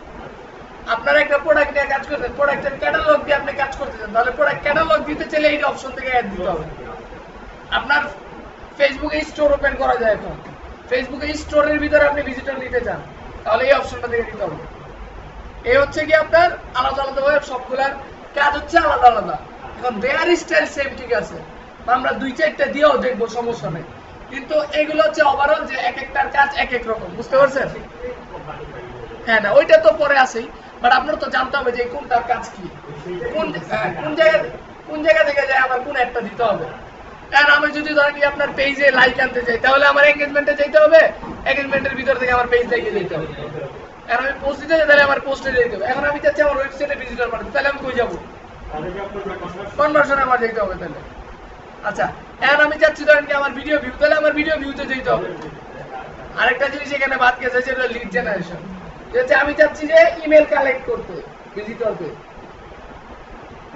আপনার একটা প্রোডাক্ট নিয়ে কাজ করতেন, প্রোডাক্টের ক্যাটালগ দিয়ে আপনি কাজ করতে চান, তাহলে প্রোডাক্ট ক্যাটালগ দিতে চাইলে এই অপশন থেকে অ্যাড দিতে হবে। আপনার ফেসবুকে স্টোর ওপেন করা যায়, এখন ফেসবুকে স্টোরের ভিতরে আপনি ভিজিটর নিতে চান, তাহলে এই অপশনটা থেকে দিতে হবে। এই হচ্ছে কি আপনার আলাদা আলাদা ভাবে সবগুলার কাজ হচ্ছে আলাদা আলাদা। এখন দেয়ার স্টাইল সেম, ঠিক আছে, আমরা 2-4টা দিয়েও দেখবো, সমস্যা নেই। কিন্তু এগুলো হচ্ছে ওভারঅল যে এক একটার কাজ এক এক রকম, বুঝতে পারছেন? হ্যাঁ, না ওইটা তো পরে আসেই, বাট আপনার তো জানতে হবে যে কোনটার কাজ কি, কোন জায়গা থেকে যায় আমার কোন একটা দিতে হবে। কারণ আমি যদি ধরেন কি আপনার পেজে লাইক আনতে চাই, তাহলে আমার এঙ্গেজমেন্টে যেতে হবে, এঙ্গেজমেন্টের ভিতর থেকে আমার পেজ লাইকে যেতে হবে। আর আমি পোস্ট দিতে চাই, তাহলে আমার পোস্টে যেতে হবে। এখন আমি চাচ্ছি আমার ওয়েবসাইটে ভিজিটর বানাতে, তাহলে আমি কই যাবো? কনভার্সনে আমার যেতে হবে তাহলে। আচ্ছা, এখন আমি চাচ্ছি ধরেন কি আমার ভিডিও ভিউ, তাহলে আমার ভিডিও ভিউতে যেতে হবে। আরেকটা জিনিস এখানে বাদ গেছে, সেটা লিড জেনারেশন। আমি চাচ্ছি যে ইমেল কালেক্ট করতে,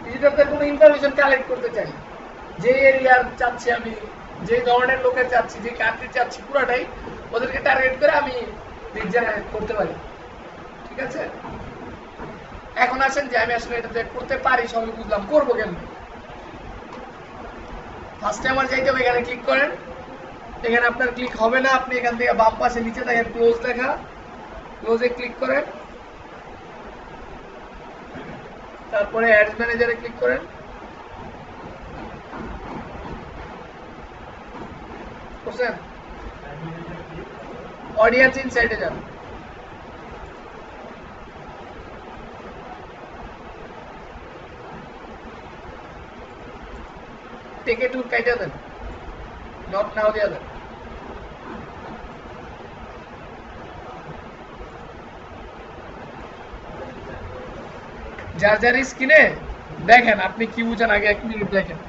ভিজিটরদের কোনো ইনফরমেশন কালেক্ট করতে চাই, যে এরিয়ার চাচ্ছি আমি, যে ধরনের লোকের চাচ্ছি, যে কান্ট্রি চাচ্ছি, পুরোটাই ওদেরকে টার্গেট করে আমি লিড জেনারেট করতে পারি। ঠিক আছে, এখন আসেন যে আমি আসলে এটাতে করতে পারি, সবই বুঝলাম, করবো কেন। ফার্স্টে আমার যাইতে হবে, এখানে ক্লিক করেন। এখানে আপনার ক্লিক হবে না, আপনি এখান থেকে বাম পাশে নিচে দেখেন ক্লোজ লেখা, ক্লোজে ক্লিক করেন, তারপরে অ্যাডস ম্যানেজারে ক্লিক করেন। করছেন? অডিয়েন্স ইনসাইটে যান। টেকে টুর কাইটা দেন, নট নাও দিয়া দেন। যার যার স্ক্রিনে দেখেন আপনি কি বুঝেন, আগে 1 মিনিট দেখেন।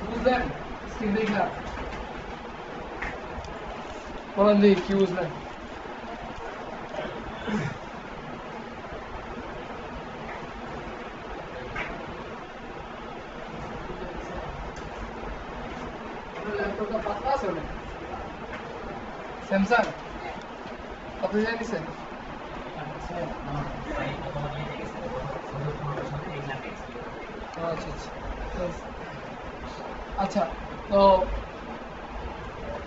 বুঝলেন স্ক্রিন দেখা বলেন দেখি কি বুঝলেন ল্যাপটপটা পাতলা আছে অনেক স্যামসাং কত দিয়ে নিছেন আচ্ছা আচ্ছা তো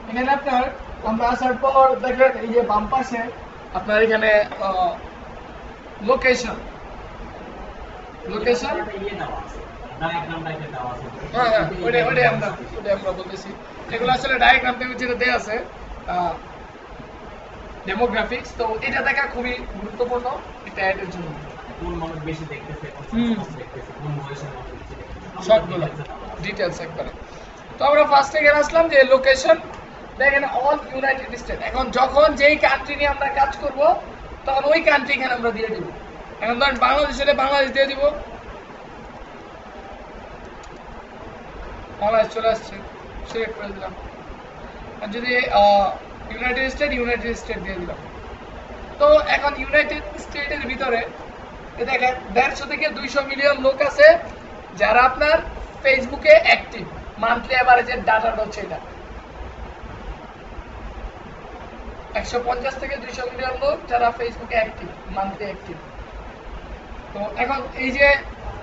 এখানে আপনার আমরা আসার পর দেখলেন এই যে বাম পাশে আপনার এখানে লোকেশন হ্যাঁ হ্যাঁ ওইটাই আমরা বলতেছি এগুলো আসলে ডায়াগ্রাম যেটা দেওয়া আছে ডেমোগ্রাফিক্স তো এটা দেখা খুবই গুরুত্বপূর্ণ এটা অ্যাডের জন্য কোন মানুষ বেশি দেখতেছে কোন বয়সের মানুষ বেশি দেখতেছে সবগুলো ডিটেইলস একবারে তো আমরা ফার্স্ট থেকে আসলাম যে লোকেশন দেখেন অল ইউনাইটেড স্টেট এখন যখন যেই কান্ট্রি নিয়ে আমরা কাজ করব তখন ওই কান্ট্রি এখানে আমরা দিয়ে দিব এখন ধরেন বাংলাদেশ হলে বাংলাদেশ দিয়ে দিব, ইন্ডিয়া হলে ইন্ডিয়া, পাকিস্তান হলে পাকিস্তান, নেপাল হলে নেপাল, শ্রীলঙ্কা হলে শ্রীলঙ্কা, বাংলাদেশ চলে আসছে, সিলেক্ট করে দিলাম। আর যদি ইউনাইটেড স্টেট দিয়ে দিলাম। তো এখন ইউনাইটেড স্টেটের ভিতরে দেখেন 150 থেকে 200 মিলিয়ন লোক আছে যারা আপনার ফেসবুকে অ্যাক্টিভ, মান্থলি অ্যাভারেজের ডাটাটা হচ্ছে এটা। 150 থেকে 200 মিলিয়ন লোক যারা ফেসবুকে অ্যাক্টিভ, মান্থলি অ্যাক্টিভ। তো এখন এই যে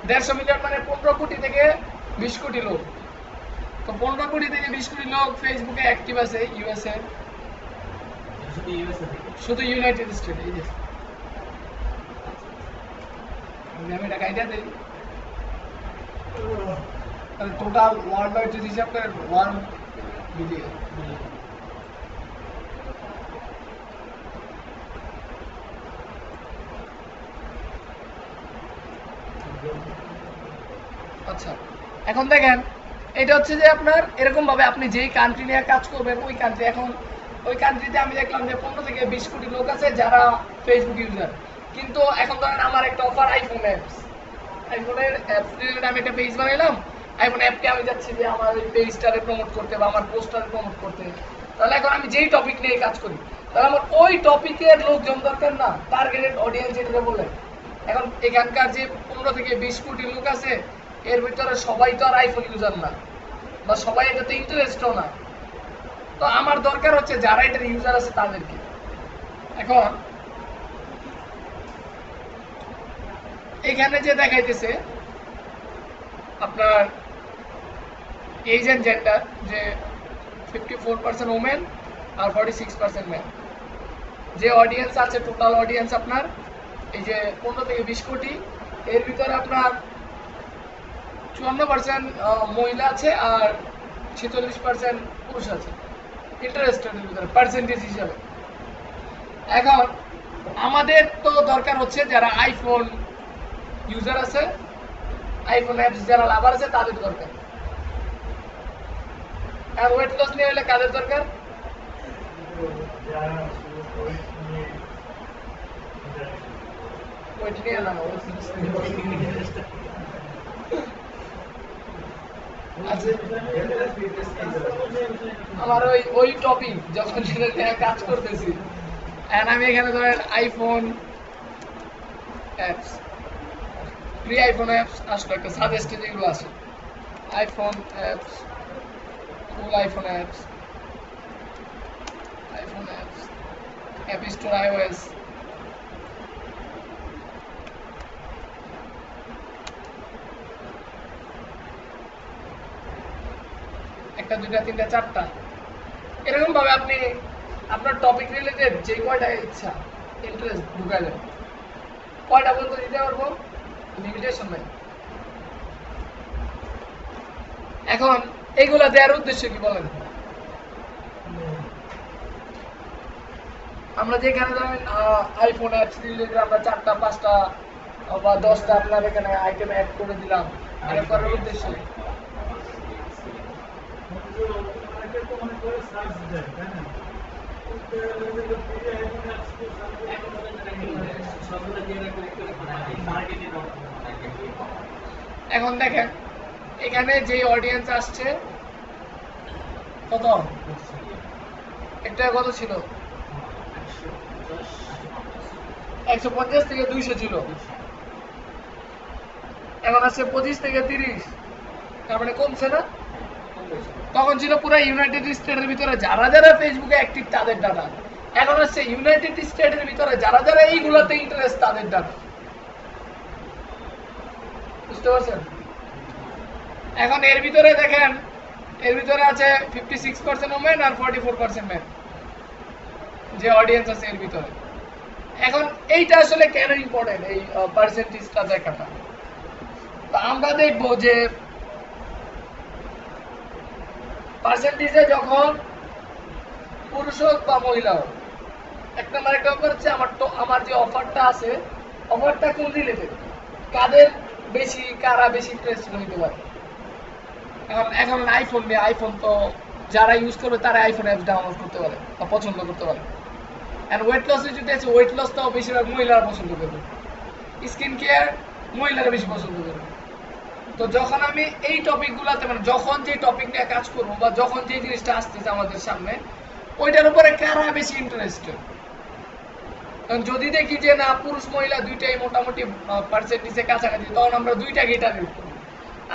150 মিলিয়ন মানে 15 কোটি থেকে 20 কোটি লোক। তো 15 কোটি থেকে 20 কোটি লোক ফেসবুকে অ্যাক্টিভ আছে ইউএসএ, শুধু ইউএসএ থেকে। শুধু ইউনাইটেড স্টেট। এই যে আমি এটা গাইডা দিই, তাহলে টোটাল ওয়ার্ল্ড ওয়াইড যদি হিসাব করেন 1 বিলিয়ন। আচ্ছা এখন দেখেন এটা হচ্ছে যে আপনার এরকম ভাবে আপনি যেই কান্ট্রি নিয়ে কাজ করবেন ওই কান্ট্রি, এখন ওই কান্ট্রিতে আমি দেখলাম যে 15 থেকে 20 কোটি লোক আছে যারা ফেসবুক ইউজার। কিন্তু এখন ধরেন আমার একটা অফার আইফোন অ্যাপস, আইফোনের অ্যাপস রিলেটেড আমি একটা পেজ বানাইলাম, আইফোন অ্যাপকে আমি যাচ্ছি যে আমার ওই পেজটারে প্রমোট করতে বা আমার পোস্টারে প্রমোট করতে। তাহলে এখন আমি যেই টপিক নিয়ে কাজ করি তাহলে আমার ওই টপিকের লোকজন দরকার না, টার্গেটেড অডিয়েন্স যেটা বলে। এখন এখানকার যে 15 থেকে 20 কোটি লোক আছে এর ভিতরে সবাই তো আর আইফোন ইউজার না, বা সবাই এটাতে ইন্টারেস্টও না। তো আমার দরকার হচ্ছে যারা এটার ইউজার আছে তাদেরকে। এখন এখানে যে দেখাইতেছে আপনার এজ এন্ড জেন্ডার, যে 54% ওমেন আর 46% ম্যান। যে অডিয়েন্স আছে টোটাল অডিয়েন্স আপনার এই যে 15 থেকে 20 কোটি, এর ভিতরে আপনার 54% মহিলা আছে আর 46% পুরুষ আছে ইন্টারেস্টেড এর ভিতরে পার্সেন্টেজ হিসাবে। এখন আমাদের তো দরকার হচ্ছে যারা আইফোন ইউজার আছে, আইফোন অ্যাপস যারা লাভার আছে তাদের দরকার। আর ওয়েট লস নিয়ে হলে কাদের দরকার? যারা ওয়েট নিয়ে না, আমার ওই টপিক যখন সেটা নিয়ে কাজ করতেছি, এন্ড আমি এখানে ধরেন iPhone apps, free iPhone apps আসলো একটা সাজেস্টেড যেগুলো আছে, iPhone apps, full iPhone apps, app store iOS, একটা দুইটা তিনটা চারটা, এরকম ভাবে আপনি আপনার টপিক রিলেটেড যে কয়টা ইচ্ছা ইন্টারেস্ট ঢুকাইলেন, কয়টা পর্যন্ত দিতে পারবো, লিমিটেশন নাই। এখন এইগুলা দেওয়ার উদ্দেশ্য কি বলেন? আমরা যেখানে ধরেন আইফোন অ্যাপস রিলেটেড আমরা 4টা 5টা বা 10টা আপনার এখানে আইটেম অ্যাড করে দিলাম, এটা করার উদ্দেশ্য এখন দেখেন এখানে যে অডিয়েন্স আসছে কত, একটা কত ছিল 150 থেকে 200 ছিল, এখন আছে 25 থেকে 30, তার মানে কমছে না? তখন ছিল পুরো ইউনাইটেড স্টেটের ভিতরে যারা যারা ফেসবুকে অ্যাক্টিভ তাদের ডাটা, এখন হচ্ছে ইউনাইটেড স্টেটের ভিতরে যারা যারা এইগুলোতে ইন্টারেস্ট তাদের ডাটা। বুঝতে পারছেন? এখন এর ভিতরে দেখেন এর ভিতরে আছে 56% ওমেন আর 44% ম্যান যে অডিয়েন্স আছে এর ভিতরে। এখন এইটা আসলে কেন ইম্পর্টেন্ট এই পার্সেন্টেজটা দেখাটা? তো আমরা দেখবো যে পার্সেন্টেজে যখন পুরুষ হোক বা মহিলা হোক, এক নম্বর একটা ব্যাপার হচ্ছে আমার যে অফারটা আছে অফারটা কোন রিলেটেড, কাদের বেশি, কারা বেশি ইন্টারেস্টেড হইতে পারে। এখন আইফোন নিয়ে, আইফোন তো যারা ইউজ করবে তারা আইফোন অ্যাপস ডাউনলোড করতে পারে বা পছন্দ করতে পারে। এন্ড ওয়েট লসে যদি আছে, ওয়েট লসটাও বেশিরভাগ মহিলারা পছন্দ করবে, স্কিন কেয়ার মহিলারা বেশি পছন্দ করবে। তো যখন আমি এই টপিকগুলোতে মানে যখন যে টপিক নিয়ে কাজ করবো বা যখন যে জিনিসটা আসতেছে আমাদের সামনে ওইটার উপরে কারা বেশি ইন্টারেস্টেড, যদি দেখি যে না পুরুষ মহিলা দুইটাই মোটামুটি পার্সেন্টেজে কাছাকাছি তখন আমরা দুইটাকেই টার্গেট করবো।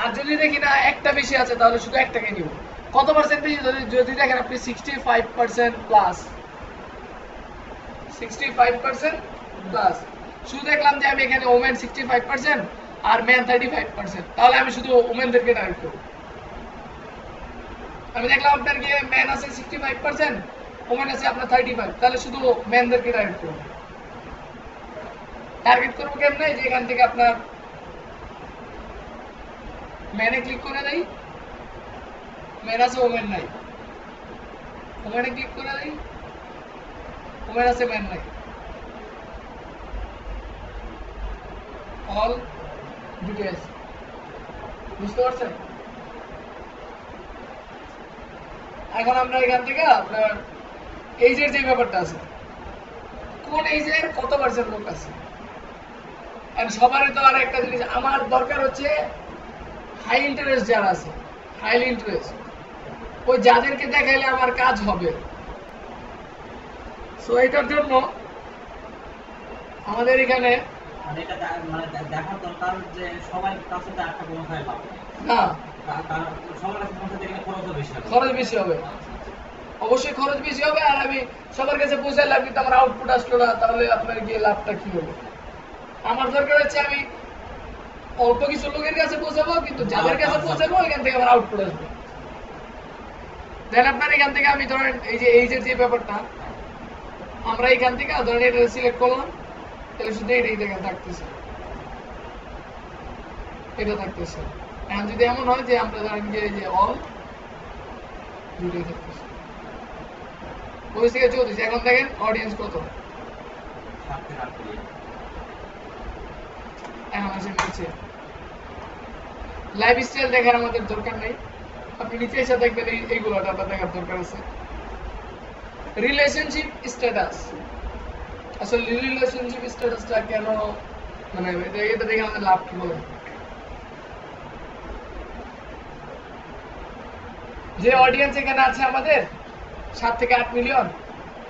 আর যদি দেখি না একটা বেশি আছে তাহলে শুধু একটাকে নিব। কত পার্সেন্টেজ? যদি দেখেন আপনি 65% প্লাস, 65% প্লাস, শুধু দেখলাম যে আমি এখানে ওমেন 65% আর মেন 35%, তাহলে আমি শুধু ওমেনদেরকে টার্গেট করব। আমি দেখলাম আপনার কি মেন আছে 65%, ওমেন আছে আপনার 35, তাহলে শুধু মেনদেরকে টার্গেট করব। টার্গেট করবো কেমনে? যে এখান থেকে আপনার মেনে ক্লিক করে দেই, মেন আছে ওমেন নাই, ওমেনে ক্লিক করে দেই, ওমেন আছে মেন নাই, অল ডিটেইলস। বুঝতে পারছেন? এখন আমরা এখান থেকে আপনার এইজের যে ব্যাপারটা আছে, কোন এইজের কত পার্সেন্ট লোক আছে, সবারই তো আর একটা জিনিস আমার দরকার হচ্ছে হাই ইন্টারেস্ট যারা আছে, হাইলি ইন্টারেস্ট, ওই যাদেরকে দেখাইলে আমার কাজ হবে। সো এটার জন্য আমাদের এখানে মানে এটা মানে দেখার দরকার যে সবার কাছে তো একটা পৌঁছায় পাবে না, সবার কাছে পৌঁছাতে গেলে খরচও বেশি হবে। খরচ বেশি হবে, অবশ্যই খরচ বেশি হবে। আর আমি সবার কাছে পৌঁছাইলাম কিন্তু আমার আউটপুট আসলো না, তাহলে আপনার গিয়ে লাভটা কি হবে? আমার দরকার হচ্ছে আমি অল্প কিছু লোকের কাছে পৌঁছাবো, কিন্তু যাদের কাছে পৌঁছাবো এখান থেকে আমার আউটপুট আসবে। দেন আপনার এখান থেকে আমি ধরেন এই যে ব্যাপারটা আমরা এখান থেকে ধরেন এটা সিলেক্ট করলাম, তাহলে শুধু এটাই দেখা থাকতেছে, এটা থাকতেছে। এখন যদি এমন হয় যে আমরা ধরেন যে অল দুটোই থাকতেছে, 25 থেকে 34। এখন দেখেন অডিয়েন্স কত, এখন আসে নিচে লাইফ স্টাইল দেখার আমাদের দরকার নেই, আপনি নিচে এসে দেখবেন এইগুলো আপনার দেখার দরকার আছে। রিলেশনশিপ স্ট্যাটাস, আসলে রিলেশনশিপ স্ট্যাটাসটা কেন মানে এটা দেখে আমাদের লাভ কি বলেন? যে অডিয়েন্স এখানে আছে আমাদের 7 থেকে 8 মিলিয়ন,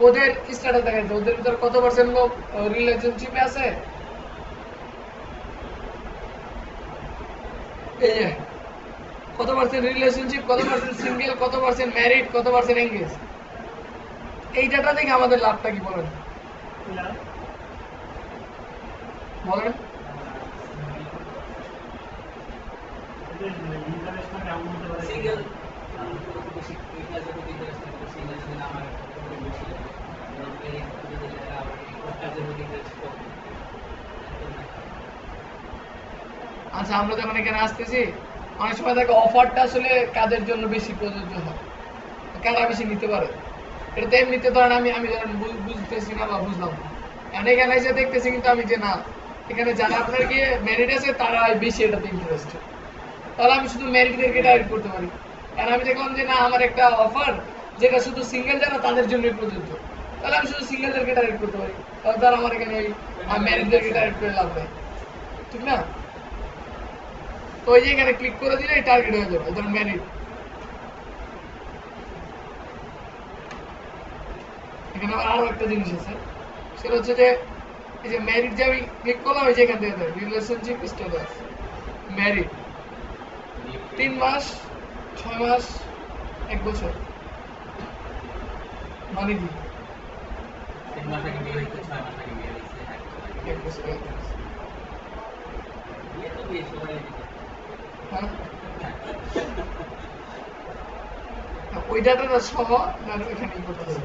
ওদের স্ট্যাটাস দেখা যাচ্ছে ওদের ভিতর কত পার্সেন্ট লোক রিলেশনশিপে আছে। এই যে কত পার্সেন্ট রিলেশনশিপ, কত পার্সেন্ট সিঙ্গেল, কত পার্সেন্ট ম্যারিড, কত পার্সেন্ট এঙ্গেজ, এই ডাটা দেখে আমাদের লাভটা কি বলেন? বলেন সিঙ্গেল বেশি ক্লাসে তো ইন্টারেস্ট থাকে, সিঙ্গেল ছিল আমার বেশি আচ্ছা, আমরা যখন এখানে আসতেছি অনেক সময় দেখো অফারটা আসলে কাদের জন্য বেশি প্রযোজ্য হয়, কারা বেশি নিতে পারে। এটা তো এমনিতে ধরেন আমি ধরেন বুঝতেছি না বা বুঝলাম না, কারণ এখানে এসে দেখতেছি কিন্তু আমি যে না এখানে যারা আপনার গিয়ে ম্যারিড আছে তারা বেশি এটাতে ইন্টারেস্টেড, তাহলে আমি শুধু ম্যারিডদেরকে টার্গেট করতে পারি। কারণ আমি দেখলাম যে না আমার একটা অফার যেটা শুধু সিঙ্গেল যারা তাদের জন্যই প্রযোজ্য, তাহলে আমি শুধু সিঙ্গেলদেরকে টার্গেট করতে পারি, তাহলে তার আমার এখানে ওই ম্যারিডদেরকে টার্গেট করে লাভ নেই, ঠিক না? তো ওই যে এখানে ক্লিক করে দিলে টার্গেট হয়ে যাবে, ধরুন ম্যারিড। এখানে আরো একটা জিনিস আছে, সেটা হচ্ছে যে এই যে ম্যারিড যে আমি ক্লিক করলাম, ওই যে এখান থেকে রিলেশনশিপ স্ট্যাটাস ম্যারিড 3 মাস 6 মাস 1 বছর, মানে কি 3 মাস আগে বিয়ে হইতে 6 মাস আগে বিয়ে হইছে 1 বছর বিয়ে তো বিয়ে সবাই হ্যাঁ, ওই ডাটাটা সহ এখানে করতেছে।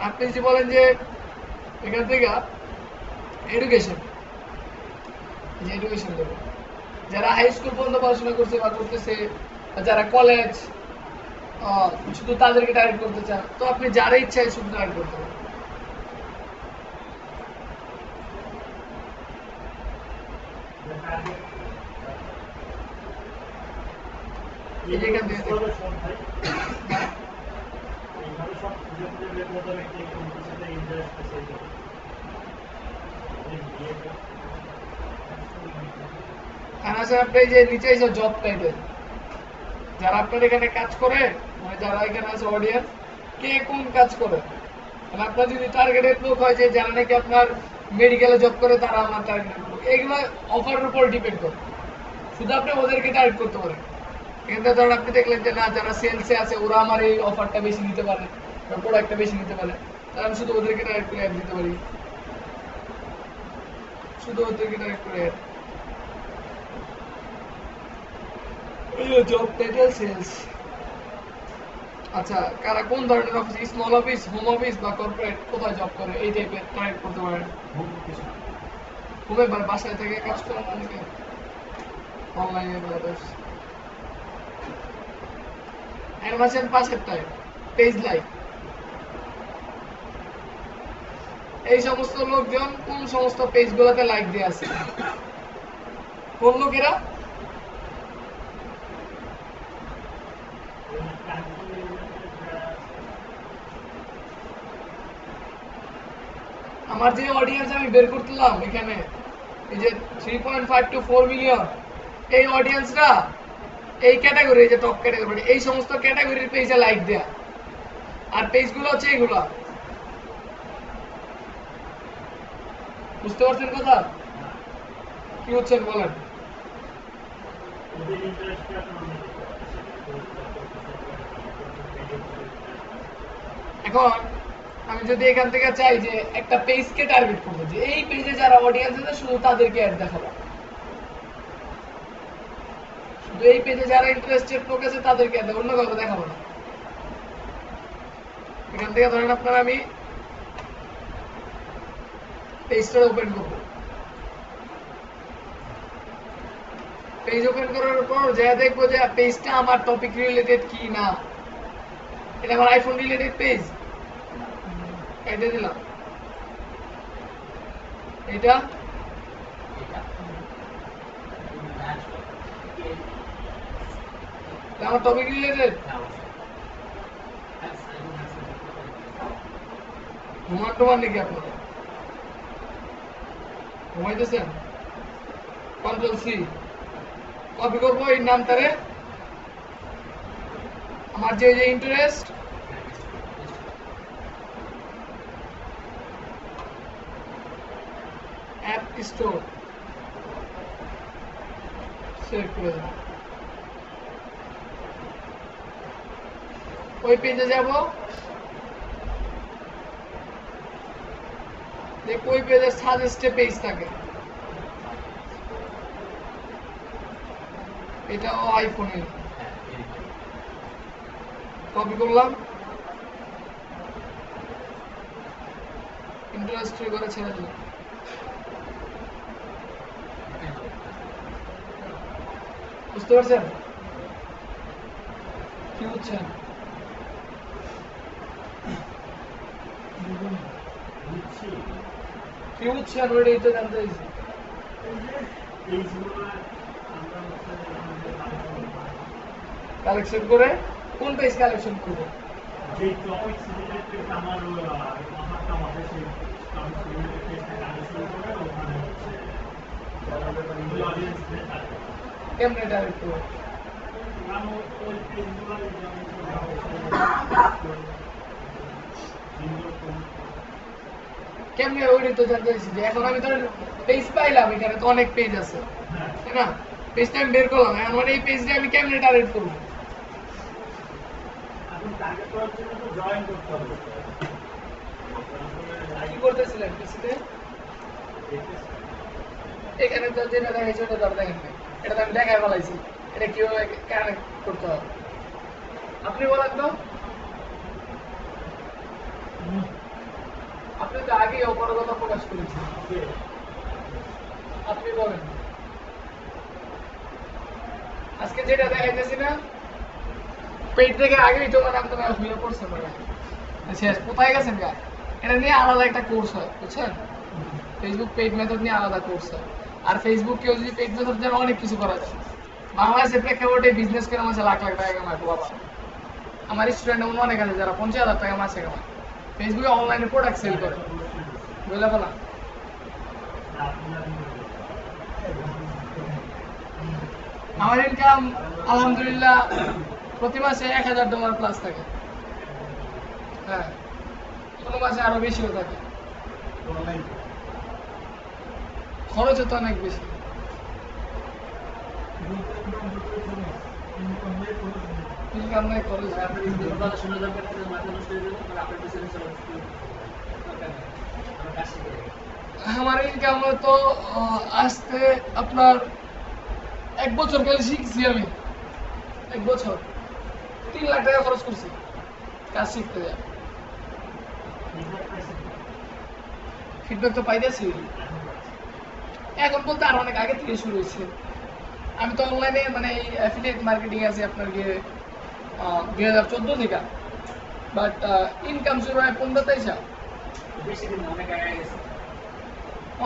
আপনি যদি বলেন যে এখান থেকে এডুকেশন, যে এডুকেশন দেবো যারা হাই স্কুল পর্যন্ত পড়াশোনা করছে বা করতেছে, যারা কলেজ শুধু তাদেরকে টার্গেট করতে চান, তো আপনি যারা ইচ্ছায় শুধু টার্গেট করতে পারেন। এখান থেকে এইভাবে সব খুঁজে খুঁজে বের করতে হবে কে কোন কিছুতে ইন্টারেস্ট আছে। আর আছে আপনি এই যে নিচে এসে জব টাইটেল, যারা আপনার এখানে কাজ করে, মানে যারা এখানে আছে অডিয়েন্স, কে কোন কাজ করে, মানে আপনার যদি টার্গেটেড লোক হয় যে যারা নাকি আপনার মেডিকেলে জব করে, তারা আমার টার্গেট, এগুলো অফারের উপর ডিপেন্ড করে, শুধু আপনি ওদেরকে টার্গেট করতে পারেন। এখানে ধরুন আপনি দেখলেন যে না, যারা সেলসে আছে ওরা আমার এই অফারটা বেশি নিতে পারে, প্রোডাক্টটা বেশি নিতে পারে, তাহলে আমি শুধু ওদেরকে টার্গেট করে অ্যাড দিতে পারি, শুধু ওদেরকে টার্গেট করে অ্যাড। Job title sales. আচ্ছা, কারা কোন ধরনের office, small office, home office বা কর্পোরেট, কোথায় জব করে, এই টাইপের টার্গেট করতে পারেন। হোমে বাসায় থেকে কাজ করেন অনেকে, অনলাইনে অ্যানিমেশন পাশের টাইপ, পেজ লাইক, এই সমস্ত লোকজন কোন সমস্ত পেজগুলোতে লাইক দিয়ে আছে, কোন লোকেরা? আমার যে অডিয়েন্স আমি বের করলাম এখানে, এই যে 3.5 to 4 মিলিয়ন, এই অডিয়েন্সরা এই ক্যাটাগরি, এই যে টপ ক্যাটাগরি, এই সমস্ত ক্যাটাগরির পেজে লাইক দেয়া, আর পেজগুলো হচ্ছে এইগুলা। বুঝতে পারছেন কথা? কি হচ্ছেন বলেন? এখন আমি যদি এখান থেকে চাই যে একটা পেজকে টার্গেট করবো, যে এই পেজে যারা অডিয়েন্স আছে শুধু তাদেরকে অ্যাড দেখাবো, শুধু এই পেজে যারা ইন্টারেস্টেড লোক আছে তাদেরকে অ্যাড দেখাবো, অন্য কাউকে দেখাবো না। এখান থেকে ধরেন আপনার আমি পেজটা ওপেন করবো, পেজ ওপেন করার পর যা দেখবো যে পেজটা আমার টপিক রিলেটেড কি না, এটা আমার আইফোন রিলেটেড পেজ, এটা দিলাম, এটা আমার টপিক রিলেটেড। ঘুমান টুমান নাকি আপনারা? ঘুমাইতেছেন? কন্ট্রোল সি কপি করবো এই নামটারে, আমার যে ইন্টারেস্ট, অ্যাপ স্টোর সেভ করে দেব, ওই পেজে যাব, দেখো ওই পেজে সাজেস্টে পেজ থাকে, এটাও আইফোনের, কপি করলাম, ইন্টারেস্ট করে ছেড়ে দিলাম। বুঝতে পারছেন কি বুঝছেন? কি বুঝছেন ওইটাই তো জানতে চাইছি। কালেকশন করে কোন পেজ কালেকশন করবো? যে টপিক রিলেটেড আমার অফারটা হবে, সেই টপিক রিলেটেড পেজটা কালেকশন করে ওখানে হচ্ছে অডিয়েন্সদের থাকে। কেমনে ডাইরেক্ট করবো? আমি ওই পেজগুলো কেমনে ওইটাই তো জানতে চাইছি, যে এখন আমি ধরেন পেজ পাইলাম, এখানে তো অনেক পেজ আছে তাই না, পেজটা আমি বের করলাম, এখন মানে এই পেজটা আমি কেমনে টার্গেট করবো? টার্গেট করার জন্য তো জয়েন করতে হবে। কি করতেছিলেন পিসিতে? এখানে তো যেটা দেখাইছে ওটা ধর দেখেন নাই, এটা তো আমি দেখাই বলাইছি, এটা কিভাবে কানেক্ট করতে হবে আপনি বলেন তো। আপনি তো আগেই অপারগতা প্রকাশ করেছেন, আপনি বলেন। আজকে যেটা দেখাইতেছি না, পেজ থেকে আগেই তোমার নাম তুমি ভিডিও করছো না, শেষ কোথায় গেছেন গা? এটা নিয়ে আলাদা একটা কোর্স হয়, বুঝছেন? ফেসবুক পেজ মেথড নিয়ে আলাদা কোর্স হয়। আর ফেসবুক কেউ যদি পেজ মেথড জানে অনেক কিছু করা যায়। বাংলাদেশের প্রেক্ষাপটে বিজনেস করে মাসে লাখ লাখ টাকা কামায় বাবা। আমার স্টুডেন্ট অনেক আছে যারা 50,000 টাকা মাসে কামায়, ফেসবুকে অনলাইনে প্রোডাক্ট সেল করে, বুঝলে বলা। আমার ইনকাম আলহামদুলিল্লাহ প্রতি মাসে $1000 প্লাস থাকে। হ্যাঁ, কোনো মাসে আরো বেশিও থাকে। খরচ তো অনেক বেশি। ইনকাম নাই, খরচ নাই। আপনি যদি কোনো কথা শোনা দরকার নেই, মাথা নষ্ট হয়ে যাবে, তাহলে আপনার পিছনে চলে আসবে। দরকার নেই। আমার কাজ শিখে যাবে। আমার ইনকাম তো আসতে আপনার 1 বছর খালি শিখছি আমি। 1 বছর 3 লাখ টাকা খরচ করছি কাজ শিখতে যায়। ফিডব্যাক তো পাইতেছি এখন বলতে আর অনেক আগে থেকে শুরু হয়েছে। আমি তো অনলাইনে মানে এই অ্যাফিলিয়েট মার্কেটিং আছে আপনার গিয়ে 2014 থেকে, বাট ইনকাম শুরু হয় 15-23 সাল। বেশি দিন না, অনেক আগে গেছে।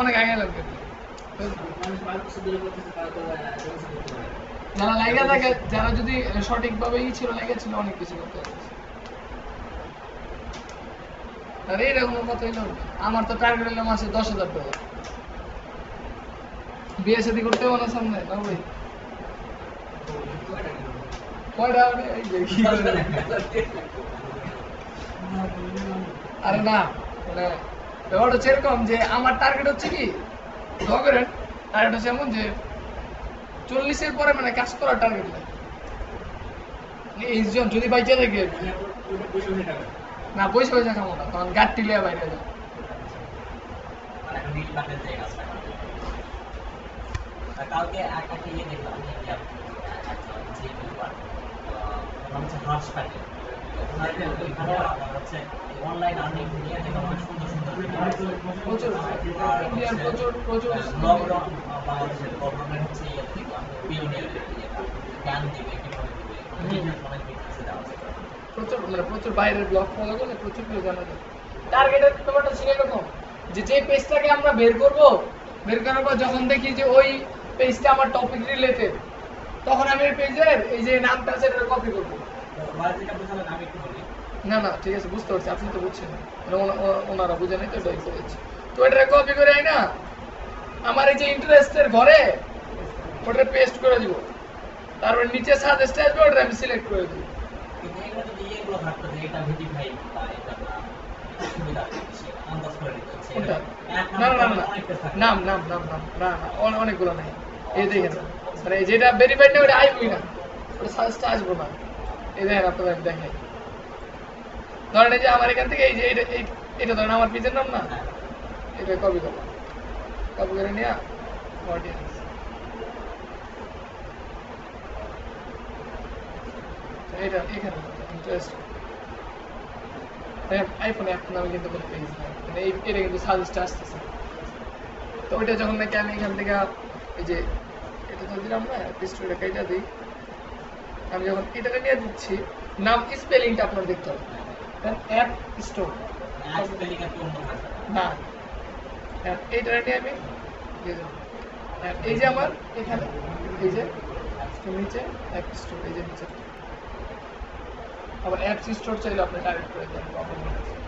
অনেক আগে লাগবে। মানুষ 5 বছর ধরে করতেছে, তারা তো ব্যবসা করতে পারে। যারা লাইগা থাকে, যারা যদি সঠিকভাবে ছিল লাইগা ছিল, অনেক কিছু করতে পারছে। আর এইটা কোনো কথাই না। আমার তো টার্গেট হলো মাসে $10,000। বিয়ে শাদী করতে হবে না সামনে, না ভাই? কয়টা মানে এই যে কি করে? আরে না, মানে ব্যাপারটা হচ্ছে এরকম যে আমার টার্গেট হচ্ছে কি, দোয়া করেন, টার্গেট হচ্ছে এমন যে 40-এর পরে মানে কাজ করার টার্গেট নাই। এই জন যদি বাইচে থাকে না, পয়সা পয়সা খাবো না, তখন গাড় টিলিয়া বাইরে যাও। আর এখন নীল বাটের যে কাজটা করে। আর কালকে একটা ইয়ে দেখলাম যে একটা যে ব্যাপার, ওনার হচ্ছে হার্স প্যাকেট। ওইখানে আপনার হচ্ছে অনলাইন আর্নিং নিয়ে দেখলাম অনেক সুন্দর সুন্দর প্রচুর ইন্ডিয়ার প্রচুর লকডাউন বাংলাদেশের লকডাউনের হচ্ছে ইয়ে দেখলাম পিওনিয়ার ইয়েটা জ্ঞান দিবে কিভাবে দিবে অনেক বিজনেসে দেওয়া আছে। প্রচুর বাইরের ব্লগ ফলো করলে প্রচুর কিছু জানা যায়। টার্গেটের ব্যাপারটা ছিল এরকম যে পেজটাকে আমরা বের করার পর যখন দেখি যে ওই পেজটা আমার টপিক রিলেটেড, তখন আমি ওই পেজের এই যে নামটা সেটা কপি করবো। যেটা বোঝালেন আমি একটু বলি। না ঠিক আছে, বুঝতে পারছি, আপনি তো বুঝছেন না, ওনারা বুঝে নাই তো এটাই করেছে। তো এটা কপি করে না আমার এই যে ইন্টারেস্টের ঘরে ওটা পেস্ট করে দিব, তারপর নিচে সাজেস্ট আসবে, ওটা আমি সিলেক্ট করে দিব। কিন্তু এগুলো যদি ইয়েগুলো থাকতো যে এটা ভেরিফাই বা এটা সুবিধা আন্দাজ করে দিতে হচ্ছে। কোনটা? না অনেকগুলো নাই। এই দেখেন, মানে যেটা ভেরিফাইড না ওটা আইবই না, ওটা সাজেস্টে আসবো না। এই দেখেন, আপনাদের দেখেন, ধরেন এই যে আমার এখান থেকে এই যে এটা ধরেন আমার পিজের নাম না, এটা কপি করে নিয়ে অডিয়েন্স এটা এখানে ইন্টারেস্ট আইফোনে এখন আমি কিন্তু কোনো পেজ নাই, মানে এটা কিন্তু সাজেস্ট আসতেছে। তো ওইটা যখন নাকি আমি এখান থেকে এই যে এটা তো দিলাম না, স্টোরিটা কেটে দিই, আমি যখন এটাকে নিয়ে দিচ্ছি, নাম স্পেলিংটা আপনার দেখতে হবে। অ্যাপ স্টোর না, এইটা নিয়ে আমি এই যে আমার এখানে এই যে নিচে অ্যাপ স্টোর, এই যে নিচে আবার অ্যাপস স্টোর চাইলে আপনি টার্গেট করে দেন।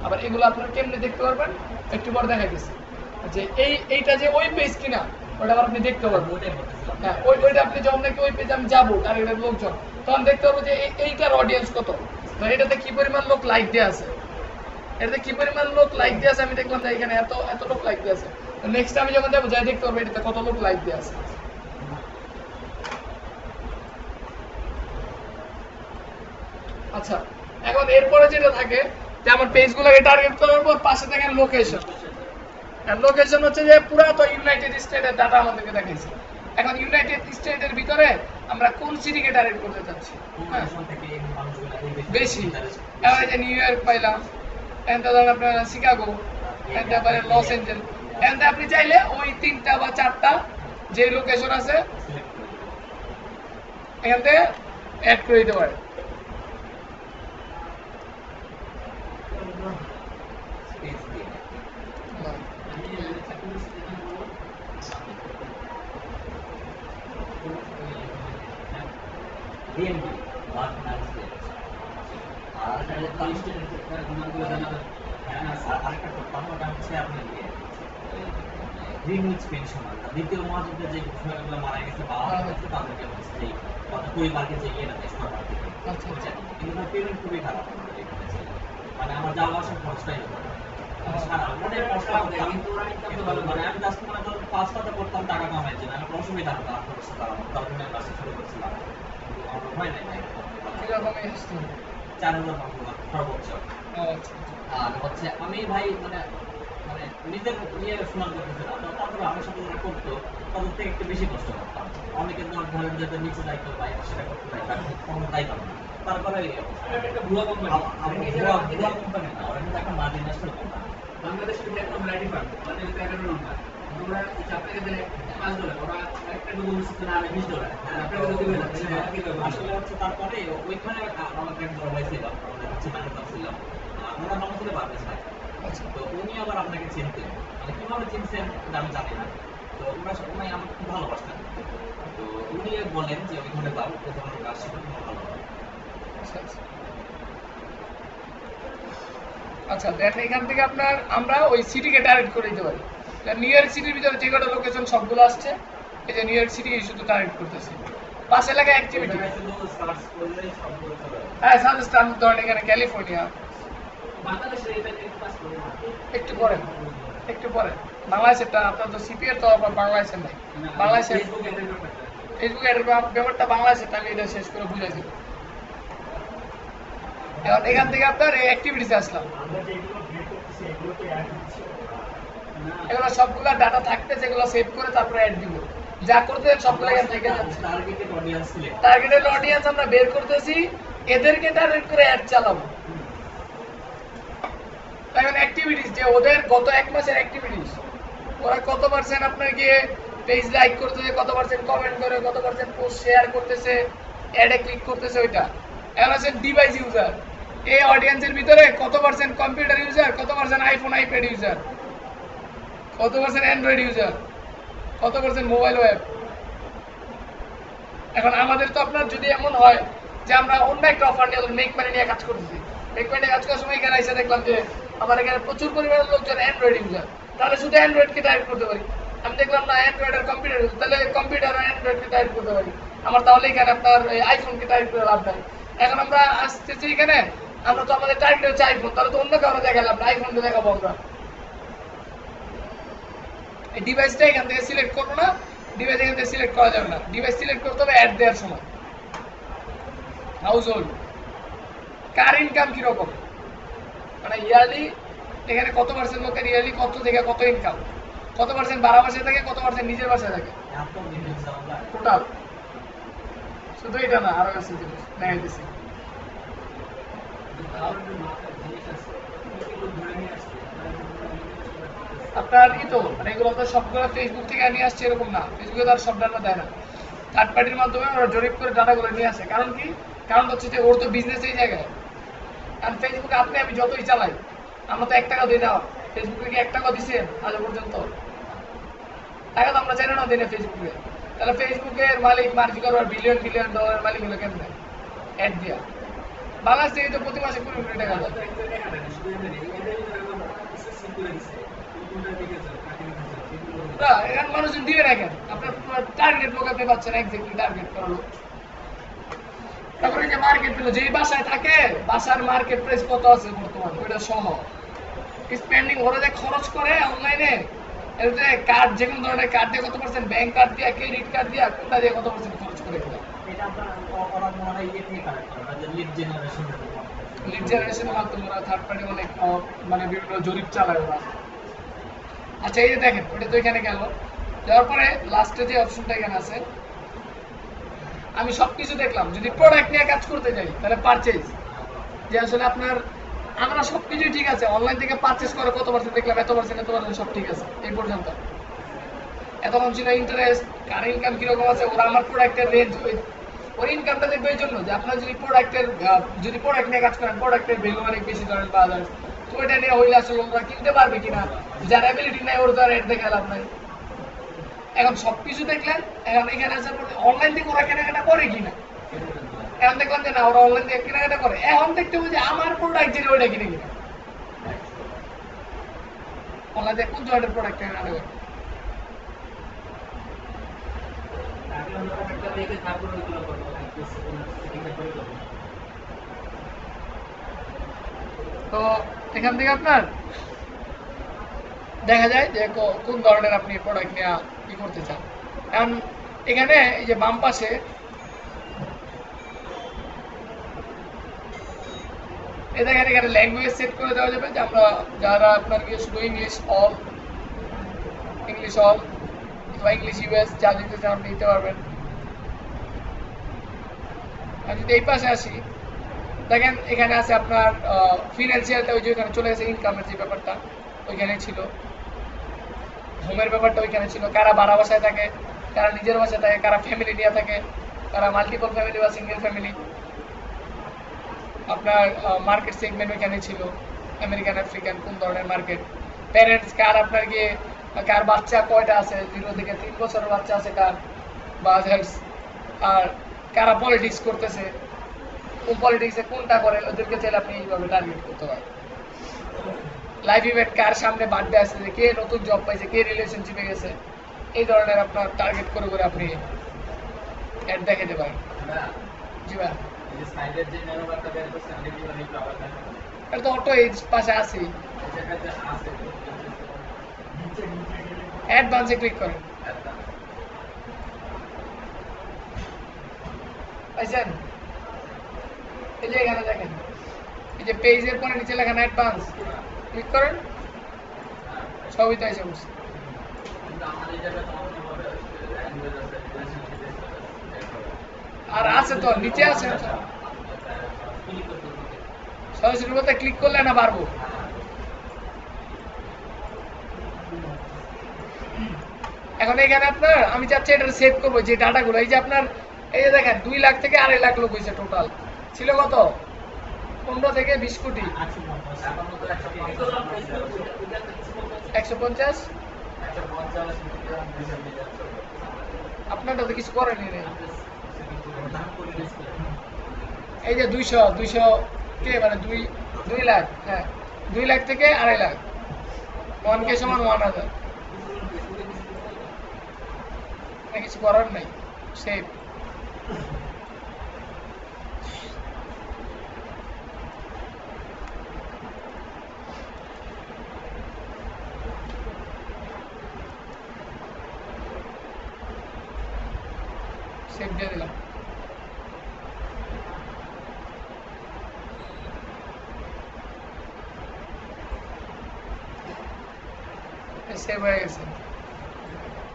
আবার এগুলো আপনারা কেমনে দেখতে পারবেন, একটু পরে দেখা গেছে যে এইটা যে ওই পেজ কিনা ওটা আবার আপনি দেখতে পারবেন। হ্যাঁ, ওইটা আপনি যখন নাকি ওই পেজে আমি যাবো টার্গেটের লোকজন, তখন দেখতে পারবো যে এইটার অডিয়েন্স কত, এটাতে কি পরিমাণ লোক লাইক দিয়ে আছে, এটাতে কি পরিমাণ লোক লাইক দিয়ে আছে। আমি দেখলাম যে এখানে এত লোক লাইক দিয়ে আছে, নেক্সট আমি যখন যাবো যাই দেখতে পারবো এটাতে কত লোক লাইক দিয়ে আছে। আচ্ছা, এখন এরপরে যেটা থাকে যে আমার পেজগুলোকে টার্গেট করার পর পাশে দেখেন লোকেশন। লোকেশন হচ্ছে যে পুরো তো ইউনাইটেড স্টেটের ডাটা আমাদেরকে দেখাইছে। এখন ইউনাইটেড স্টেটের ভিতরে আমরা কোন সিটিকে টার্গেট করতে চাচ্ছি বেশি, এবার যে নিউ ইয়র্ক পাইলাম, এখানটা ধরেন আপনার শিকাগো, এখানটা পারেন লস এঞ্জেল, এখানটা আপনি চাইলে ওই 3টা বা 4টা যে লোকেশন আছে এখান থেকে অ্যাড করে দিতে পারেন। গ্রিনউইচ পেনশনার, দ্বিতীয় মহাযুদ্ধে যে ঘোষণাগুলো মারা গেছে বা আহত হয়েছে তাদেরকে হচ্ছে যে তাদের পরিবারকে যে ইয়ে না দেয় সরকার থেকে। আচ্ছা। বুঝছেন? কিন্তু পেমেন্ট খুবই খারাপ আমাদের এখানে ছিল। মানে আমার যাওয়া আসার খরচটাই হতো না। সারা অনেক কষ্ট করতাম। মানে আমি জাস্ট মনে করেন কাজটা করতাম টাকা কামানোর জন্য। আমার অসুবিধা হতো 8 বছর দাঁড়ানো। তার জন্য আমি কাজটা শুরু করছিলাম। কিন্তু আমার হয় নাই ভাই। কিরকম এসেছে? 4000 পাউন্ড সর্বোচ্চ। আচ্ছা। আর হচ্ছে আমি ভাই মানে মানে নিজের ইয়ে সমান করতেছিলাম। তারপরে আমার সাথে যারা করতো তাদের থেকে একটু বেশি কষ্ট করতাম। অনেকে ধরেন যে নিচে যাইতো ভাই সেটা করতে চাই তার কোনো যাইতাম না। তারপরে এই অবস্থা। একটা ভুয়া কোম্পানি ভুয়া কোম্পানি না, ওরা কিন্তু একটা মাল্টিন্যাশনাল কোম্পানি। বাংলাদেশের যে একটা ভ্যারাইটি ফার্ম মানে হচ্ছে 11 নম্বর ওরা আপনাকে দেয় $5 ওরা একটা ডবল মিশিয়ে না $20 আপনাকে যদি দেবে না তাহলে কি করবে আসলে হচ্ছে তারপরে ওইখানে আমাকে এক বড় ভাই ছিল, আমাদের হচ্ছে ম্যানেজার ছিল। ওনার নাম ছিল পারভেজ ভাই। আচ্ছা। তো উনি আবার আপনাকে চিনতেন, মানে কিভাবে চিনছেন এটা আমি জানি না। তো উনি আমাকে খুব ভালোবাসতেন। তো উনি বলেন যে ওইখানে যাও, ওখানে কাজ শিখো, তোমার ভালো হবে। আচ্ছা। আচ্ছা দেন এখান থেকে আপনার আমরা ওই সিটিকে টার্গেট করে দিতে পারি। নিউ ইয়র্ক সিটির ভিতরে যে কটা লোকেশন সবগুলো আসছে, এই যে নিউ ইয়র্ক সিটি শুধু টার্গেট করতেছি। পাঁচ এলাকা অ্যাক্টিভিটি, সার্চ করলে সবগুলো চলে আসে। হ্যাঁ সাজেস্টান ধরেন এখানে ক্যালিফোর্নিয়া, বাংলাদেশের এটা একটু কাজ করে না একটু পরে বাংলাদেশেরটা আপনার তো সিপিএর তো আবার বাংলাদেশের নাই, বাংলাদেশের ফেসবুক এর ব্যাপারটা ফেসবুক এর ব্যাপারটা বাংলাদেশের আমি এটা শেষ করে বুঝাই দিব। এখান থেকে আপনার এই অ্যাক্টিভিটিতে আসলাম, আমরা যেগুলো বের করতেছি এগুলোকে অ্যাড দিচ্ছি এগুলো সবগুলা ডাটা থাকতে যেগুলো সেভ করে তারপরে অ্যাড দিব, যা করতে সবগুলো এখান থেকে যাচ্ছে। Targeted audience select. Targeted audience আমরা বের করতেছি, এদেরকে টার্গেট করে অ্যাড চালাবো। এখন অ্যাক্টিভিটিস যে ওদের গত এক মাসের অ্যাক্টিভিটিস, ওরা কত পার্সেন্ট আপনার গিয়ে পেজ লাইক করতেছে, কত পার্সেন্ট কমেন্ট করে, কত পার্সেন্ট পোস্ট শেয়ার করতেছে, অ্যাডে ক্লিক করতেছে ওইটা। এখন আছে ডিভাইস ইউজার, এই অডিয়েন্সের ভিতরে কত পার্সেন্ট কম্পিউটার ইউজার, কত পার্সেন্ট আইফোন আইপ্যাড ইউজার, কত পার্সেন্ট অ্যান্ড্রয়েড ইউজার, কত পার্সেন্ট মোবাইল ওয়েব। এখন আমাদের তো আপনার যদি এমন হয় যে আমরা অন্য একটা অফার নিয়ে মেক মানি নিয়ে কাজ করতেছি, মেক মানি নিয়ে কাজ করার সময় এখানে এসে দেখলাম যে আমার এখানে প্রচুর পরিমাণের লোকজন অ্যান্ড্রয়েড ইউজার, তাহলে শুধু অ্যান্ড্রয়েডকে টাইপ করতে পারি। আমি দেখলাম না অ্যান্ড্রয়েড আর কম্পিউটার, তাহলে কম্পিউটার আর অ্যান্ড্রয়েডকে টাইপ করতে পারি। আমার তাহলে এখানে আপনার আইফোনকে টাইপ করে লাভ নাই। এখন আমরা আসতেছি এখানে, আমরা তো আমাদের টার্গেট হচ্ছে আইফোন, তাহলে তো অন্য কারণে দেখালাম না, আইফোনকে দেখাবো আমরা। এই ডিভাইসটা এখান থেকে সিলেক্ট করবো না, ডিভাইস এখান থেকে সিলেক্ট করা যাবে না, ডিভাইস সিলেক্ট করতে হবে অ্যাড দেওয়ার সময়। হাউস হোল্ড, কার ইনকাম কিরকম, মানে ইয়ারলি এখানে কত পার্সেন্ট লোকের ইয়ারলি কত থেকে কত ইনকাম, কত পার্সেন্ট ভাড়া বাসায় থাকে, কত পার্সেন্ট নিজের বাসায় থাকে, এত ডিটেইলস আমরা টোটাল। শুধু এটা না, আরো আছে জিনিস নেয় দিছি। জিনিস আছে এগুলো ধরে নিয়ে আসছে আপনার ই তো মানে এগুলো তো সবগুলো ফেসবুক থেকে নিয়ে আসছে এরকম না, ফেসবুকে তার সব ডাটা দেয় না, থার্ড পার্টির মাধ্যমে ওরা জরিপ করে ডাটাগুলো নিয়ে আসে। কারণ কি, কারণ হচ্ছে যে ওর তো বিজনেস এই জায়গায়। কারণ ফেসবুকে আপনি আমি যতই চালাই, আমরা তো 1 টাকা দিই না, ফেসবুকে কি 1 টাকা দিচ্ছেন আজ পর্যন্ত? টাকা তো আমরা চাই না দিই না ফেসবুকে। তাহলে ফেসবুকের মালিক মার্জিকার বিলিয়ন বিলিয়ন ডলারের মালিক হলো কেমনে অ্যাড দিয়া? বাংলাদেশ থেকে তো প্রতি মাসে 20 কোটি টাকা যায়। না, এখানে মানুষজন দিবে না কেন? আপনার টার্গেট লোক আপনি পাচ্ছেন, এক্স্যাক্টলি টার্গেট করা লোক। তারপরে যে মার্কেট পেলো, যেই বাসায় থাকে বাসার মার্কেট প্রাইস কত আছে বর্তমানে ওইটা সহ স্পেন্ডিং, ওরা যে খরচ করে অনলাইনে, এতে কার্ড যে কোনো ধরনের কার্ড দিয়ে কত পার্সেন্ট, ব্যাংক কার্ড দিয়ে, ক্রেডিট কার্ড দিয়ে, কোনটা দিয়ে কত পার্সেন্ট খরচ করে এগুলো। এটা আপনার ওরা মনে হয় ইয়ে থেকে কালেক্ট করে, যে লিড জেনারেশন। লিড জেনারেশনের মাধ্যমে ওরা থার্ড পার্টি অনেক মানে বিভিন্ন জরিপ চালায় ওরা। আচ্ছা এই যে দেখেন, ওটা তো এখানে গেল, যাওয়ার পরে লাস্টে যে অপশনটা এখানে আছে, আমি সবকিছু দেখলাম। যদি প্রোডাক্ট নিয়ে কাজ করতে যাই তাহলে পারচেজ, যে আসলে আপনার আমরা সবকিছুই ঠিক আছে, অনলাইন থেকে পারচেজ করে কত পার্সেন্ট দেখলাম, এত পার্সেন্ট সব ঠিক আছে এই পর্যন্ত। এতক্ষণ ছিল ইন্টারেস্ট, কার ইনকাম কিরকম আছে, ওরা আমার প্রোডাক্টের রেঞ্জ, ওর ইনকামটা দেখবে এই জন্য যে আপনার যদি প্রোডাক্ট নিয়ে কাজ করেন, প্রোডাক্টের ভ্যালু অনেক বেশি ধরেন বা আদার্স, তো ওইটা নিয়ে হইলে আসলে ওরা কিনতে পারবে কিনা, যার অ্যাবিলিটি নাই ওর তো আর রেট দেখে লাভ নাই। এখন সবকিছু দেখলেন, এখন এখানে আসার পর অনলাইন থেকে ওরা কেনাকাটা করে কিনা, এখন দেখলাম যে না ওরা অনলাইন থেকে কেনাকাটা করে। এখন দেখতে হবে যে আমার প্রোডাক্ট যেটা ওইটা কিনে কিনা, অনলাইন থেকে কোন ধরনের প্রোডাক্ট কেনাকাটা করে। আগে অন্য একটা দেখে তারপরে ওইগুলো করবো সেটিংটা করে করবো। তো এখান থেকে আপনার দেখা যায় যে কোন ধরনের আপনি প্রোডাক্ট নিয়ে কি করতে চান। কারণ এখানে এই যে বাম পাশে দেখেন এখানে ল্যাঙ্গুয়েজ সেট করে দেওয়া যাবে যে আমরা যারা আপনার শুধু ইংলিশ অল বা ইংলিশ ইউএস যা দিতে চান আপনি দিতে পারবেন। আর যদি এই পাশে আসি দেখেন এখানে আছে আপনার ফিনান্সিয়ালটা, ওই যে ওইখানে চলে গেছে, ইনকামের যে ব্যাপারটা ওইখানে ছিল, হোমের ব্যাপারটা ওইখানে ছিল, কারা ভাড়া বাসায় থাকে, কারা নিজের বাসায় থাকে, কারা ফ্যামিলি নিয়ে থাকে, কারা মাল্টিপল ফ্যামিলি বা সিঙ্গেল ফ্যামিলি। আপনার মার্কেট সেগমেন্ট ওইখানে ছিল, আমেরিকান আফ্রিকান কোন ধরনের মার্কেট, প্যারেন্টস কার, আপনার গিয়ে কার বাচ্চা কয়টা আছে, 0 থেকে 3 বছরের বাচ্চা আছে কার, বা আর কারা পলিটিক্স করতেছে, কোন পলিটিক্সে কোনটা করে, ওদেরকে চাইলে আপনি এইভাবে টার্গেট করতে পারেন। লাইফ ইভেন্ট কার সামনে বার্থডে আসছে, কে নতুন জব পাইছে, কে রিলেশনশিপে গেছে, এই ধরনের আপনার টার্গেট করে করে আপনি অ্যাড দেখাতে পারেন। জি ভাই, এই সাইডের যে মেনু বারটা বের করছে আমি কি অনেক আবার দেখা এটা তো অটো এই পাশে আছে, এই জায়গাতে আছে নিচে নিচে গেলে অ্যাডভান্সে ক্লিক করেন, পাইছেন? এই যে এখানে দেখেন এই যে পেজের পরে নিচে লেখা অ্যাডভান্স, ক্লিক করেন, সবই তো এসে বসছে। কিন্তু আমাদের এই জায়গাতে অন্য হবে ল্যাঙ্গুয়েজ আছে রিলেশনশিপ আছে। আর আছে তো নিচে আছে, ক্লিক করতে হবে। সরাসরি বলতে ক্লিক করলে না পারবো। এখন এখানে আপনার আমি চাচ্ছি এটা সেভ করবো যে ডাটাগুলো, এই যে আপনার এই যে দেখেন 2 লাখ থেকে 2.5 লাখ লোক হয়েছে টোটাল, ছিল কত 15 থেকে 20 কোটি, 150। আপনারটা তো কিছু করেনি রে। এই যে 200 কে মানে 2 লাখ, হ্যাঁ 2 লাখ থেকে 2.5 লাখ, 1K সমান 1000, কিছু করার নাই, সেভ। সেভ দিয়ে দিলাম। সেভ হয়ে গেছে,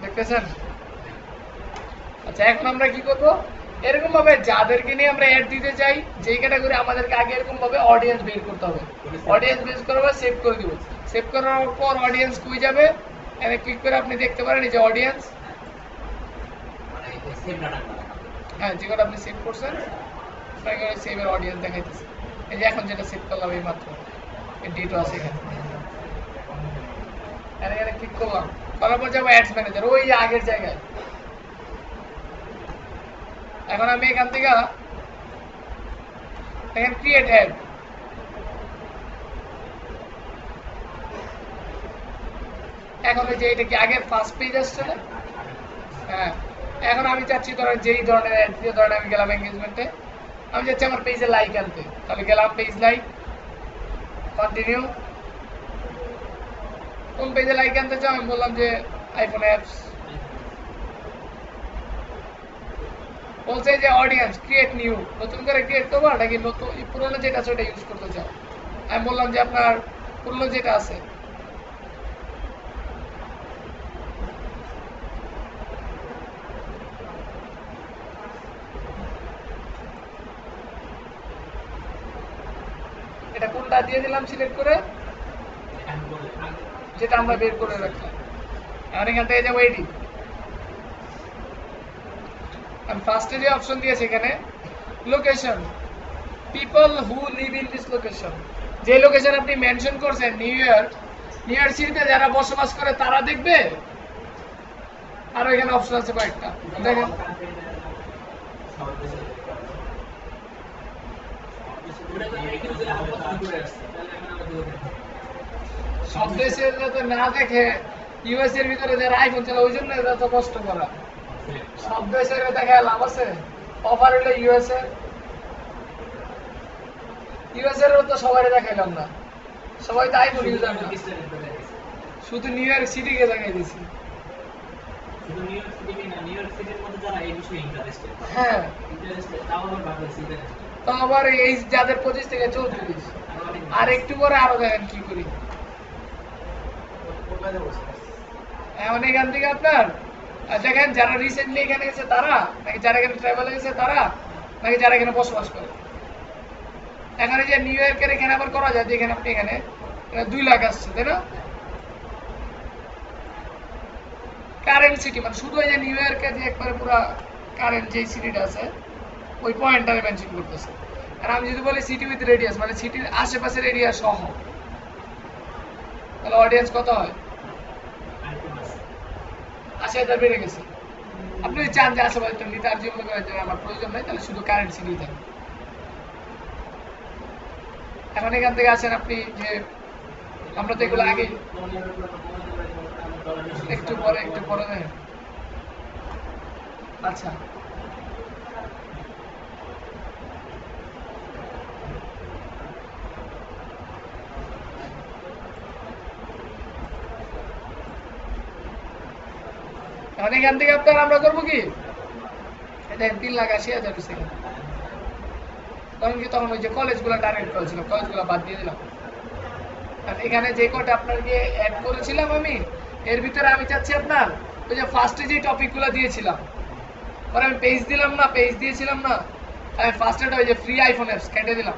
দেখতেছেন? আচ্ছা এখন আমরা কি করবো, এরকম ভাবে যাদেরকে নিয়ে আমরা অ্যাড দিতে চাই, যেই ক্যাটাগরি আমাদেরকে আগে এরকম ভাবে অডিয়েন্স বের করতে হবে, অডিয়েন্স বের করবো, সেভ করে দিব, সেভ করার পর অডিয়েন্স কই যাবে, এখানে ক্লিক করে আপনি দেখতে পারেন এই যে অডিয়েন্স, মানে সেভ ডাটা হ্যাঁ যে কটা আপনি সেভ করছেন সেভের অডিয়েন্স দেখাইতেছে। এই যে এখন যেটা সেভ করলাম এই মাত্র, এর ডেটও আছে এখানে, এখানে ক্লিক করলাম, করার পর যাবো অ্যাডস ম্যানেজার, ওই আগের জায়গায়। এখন আমি এখান থেকে এখানে ক্রিয়েট অ্যাড, এখন এই যে এটা কি আগের ফার্স্ট পেজ আসছে না, হ্যাঁ এখন আমি চাচ্ছি ধরেন যেই ধরনের অ্যাড দিয়ে ধরেন আমি গেলাম এঙ্গেজমেন্টে, আমি চাচ্ছি আমার পেজে লাইক আনতে, তাহলে গেলাম পেজ লাইক, কন্টিনিউ। কোন পেজে লাইক আনতে চাও, আমি বললাম যে আইফোন অ্যাপস, বলছে যে অডিয়েন্স ক্রিয়েট নিউ, নতুন করে ক্রিয়েট করবো নাকি নতুন পুরোনো যেটা আছে ওটা ইউজ করতে চাও, আমি বললাম যে আপনার পুরোনো যেটা আছে। এটা কোনটা দিয়ে দিলাম সিলেক্ট করে, যেটা আমরা বের করে রাখলাম। এখন এখান থেকে যাবো এডিট, আমি ফার্স্টে যে অপশন দিয়েছি এখানে location, people who live in this location, যে লোকেশন আপনি মেনশন করছেন নিউ ইয়র্ক সিটিতে যারা বসবাস করে তারা দেখবে। আর এখানে অপশন আছে কয়েকটা, দেখেন সব দেশে যাতে না দেখে, ইউএস এর ভিতরে যারা আইফোন চালায় ওই জন্য এরা তো কষ্ট করা, সব দেশের দেখায় লাভ আছে? অফার হলে ইউএসএ, ইউএসএ এর তো সবাই দেখাইলাম না, সবাই তো আইফোন ইউজার না, শুধু নিউ ইয়র্ক সিটিকে দেখাই দিছি। শুধু নিউ ইয়র্ক সিটি না, নিউ ইয়র্ক সিটির মধ্যে যারা এই বিষয়ে ইন্টারেস্টেড, হ্যাঁ, তাও আবার ভালো সিজন তো আবার এই যাদের 25 থেকে 34, আর একটু পরে আরো দেখেন কি করি। এখন এখান থেকে আপনার দেখেন যারা রিসেন্টলি এখানে গেছে তারা, নাকি যারা এখানে ট্রাভেলে গেছে তারা, নাকি যারা এখানে বসবাস করে। এখানে যে নিউ ইয়র্কের এখানে আবার করা যায় যে এখানে আপনি এখানে 2 লাখ আসছে, তাই না? কারেন্ট সিটি মানে শুধু এই যে নিউ ইয়র্কে যে একবারে পুরো কারেন্ট যে সিটিটা আছে ওই পয়েন্টটারে মেনশন করতেছে। আর আমি যদি বলি সিটি উইথ রেডিয়াস মানে সিটির আশেপাশের এরিয়া সহ, তাহলে অডিয়েন্স কত হয়? 80,000 বেড়ে গেছে। আপনি যদি চান যে আশেপাশে নিতে আর জীবন করার জন্য আমার প্রয়োজন নাই, তাহলে শুধু কারেন্ট সিটি থাকবে। এখন এখান থেকে আসেন আপনি যে আমরা তো এগুলো আগে একটু পরে দেখেন। আচ্ছা, এখন এখান থেকে আপনার আমরা করবো কি, দেখেন 3,80,000 সেকেন্ড। তখন কি তখন ওই যে কলেজগুলো টার্গেট করেছিলাম, কলেজগুলো বাদ দিয়ে দিলাম। আর এখানে যে কটা আপনাকে অ্যাড করেছিলাম আমি, এর ভিতরে আমি চাচ্ছি আপনার ওই যে ফার্স্টে যে টপিকগুলো দিয়েছিলাম, পরে আমি পেজ দিলাম না, পেজ দিয়েছিলাম না, আমি ফার্স্টে ওই যে ফ্রি আইফোন অ্যাপস কেটে দিলাম,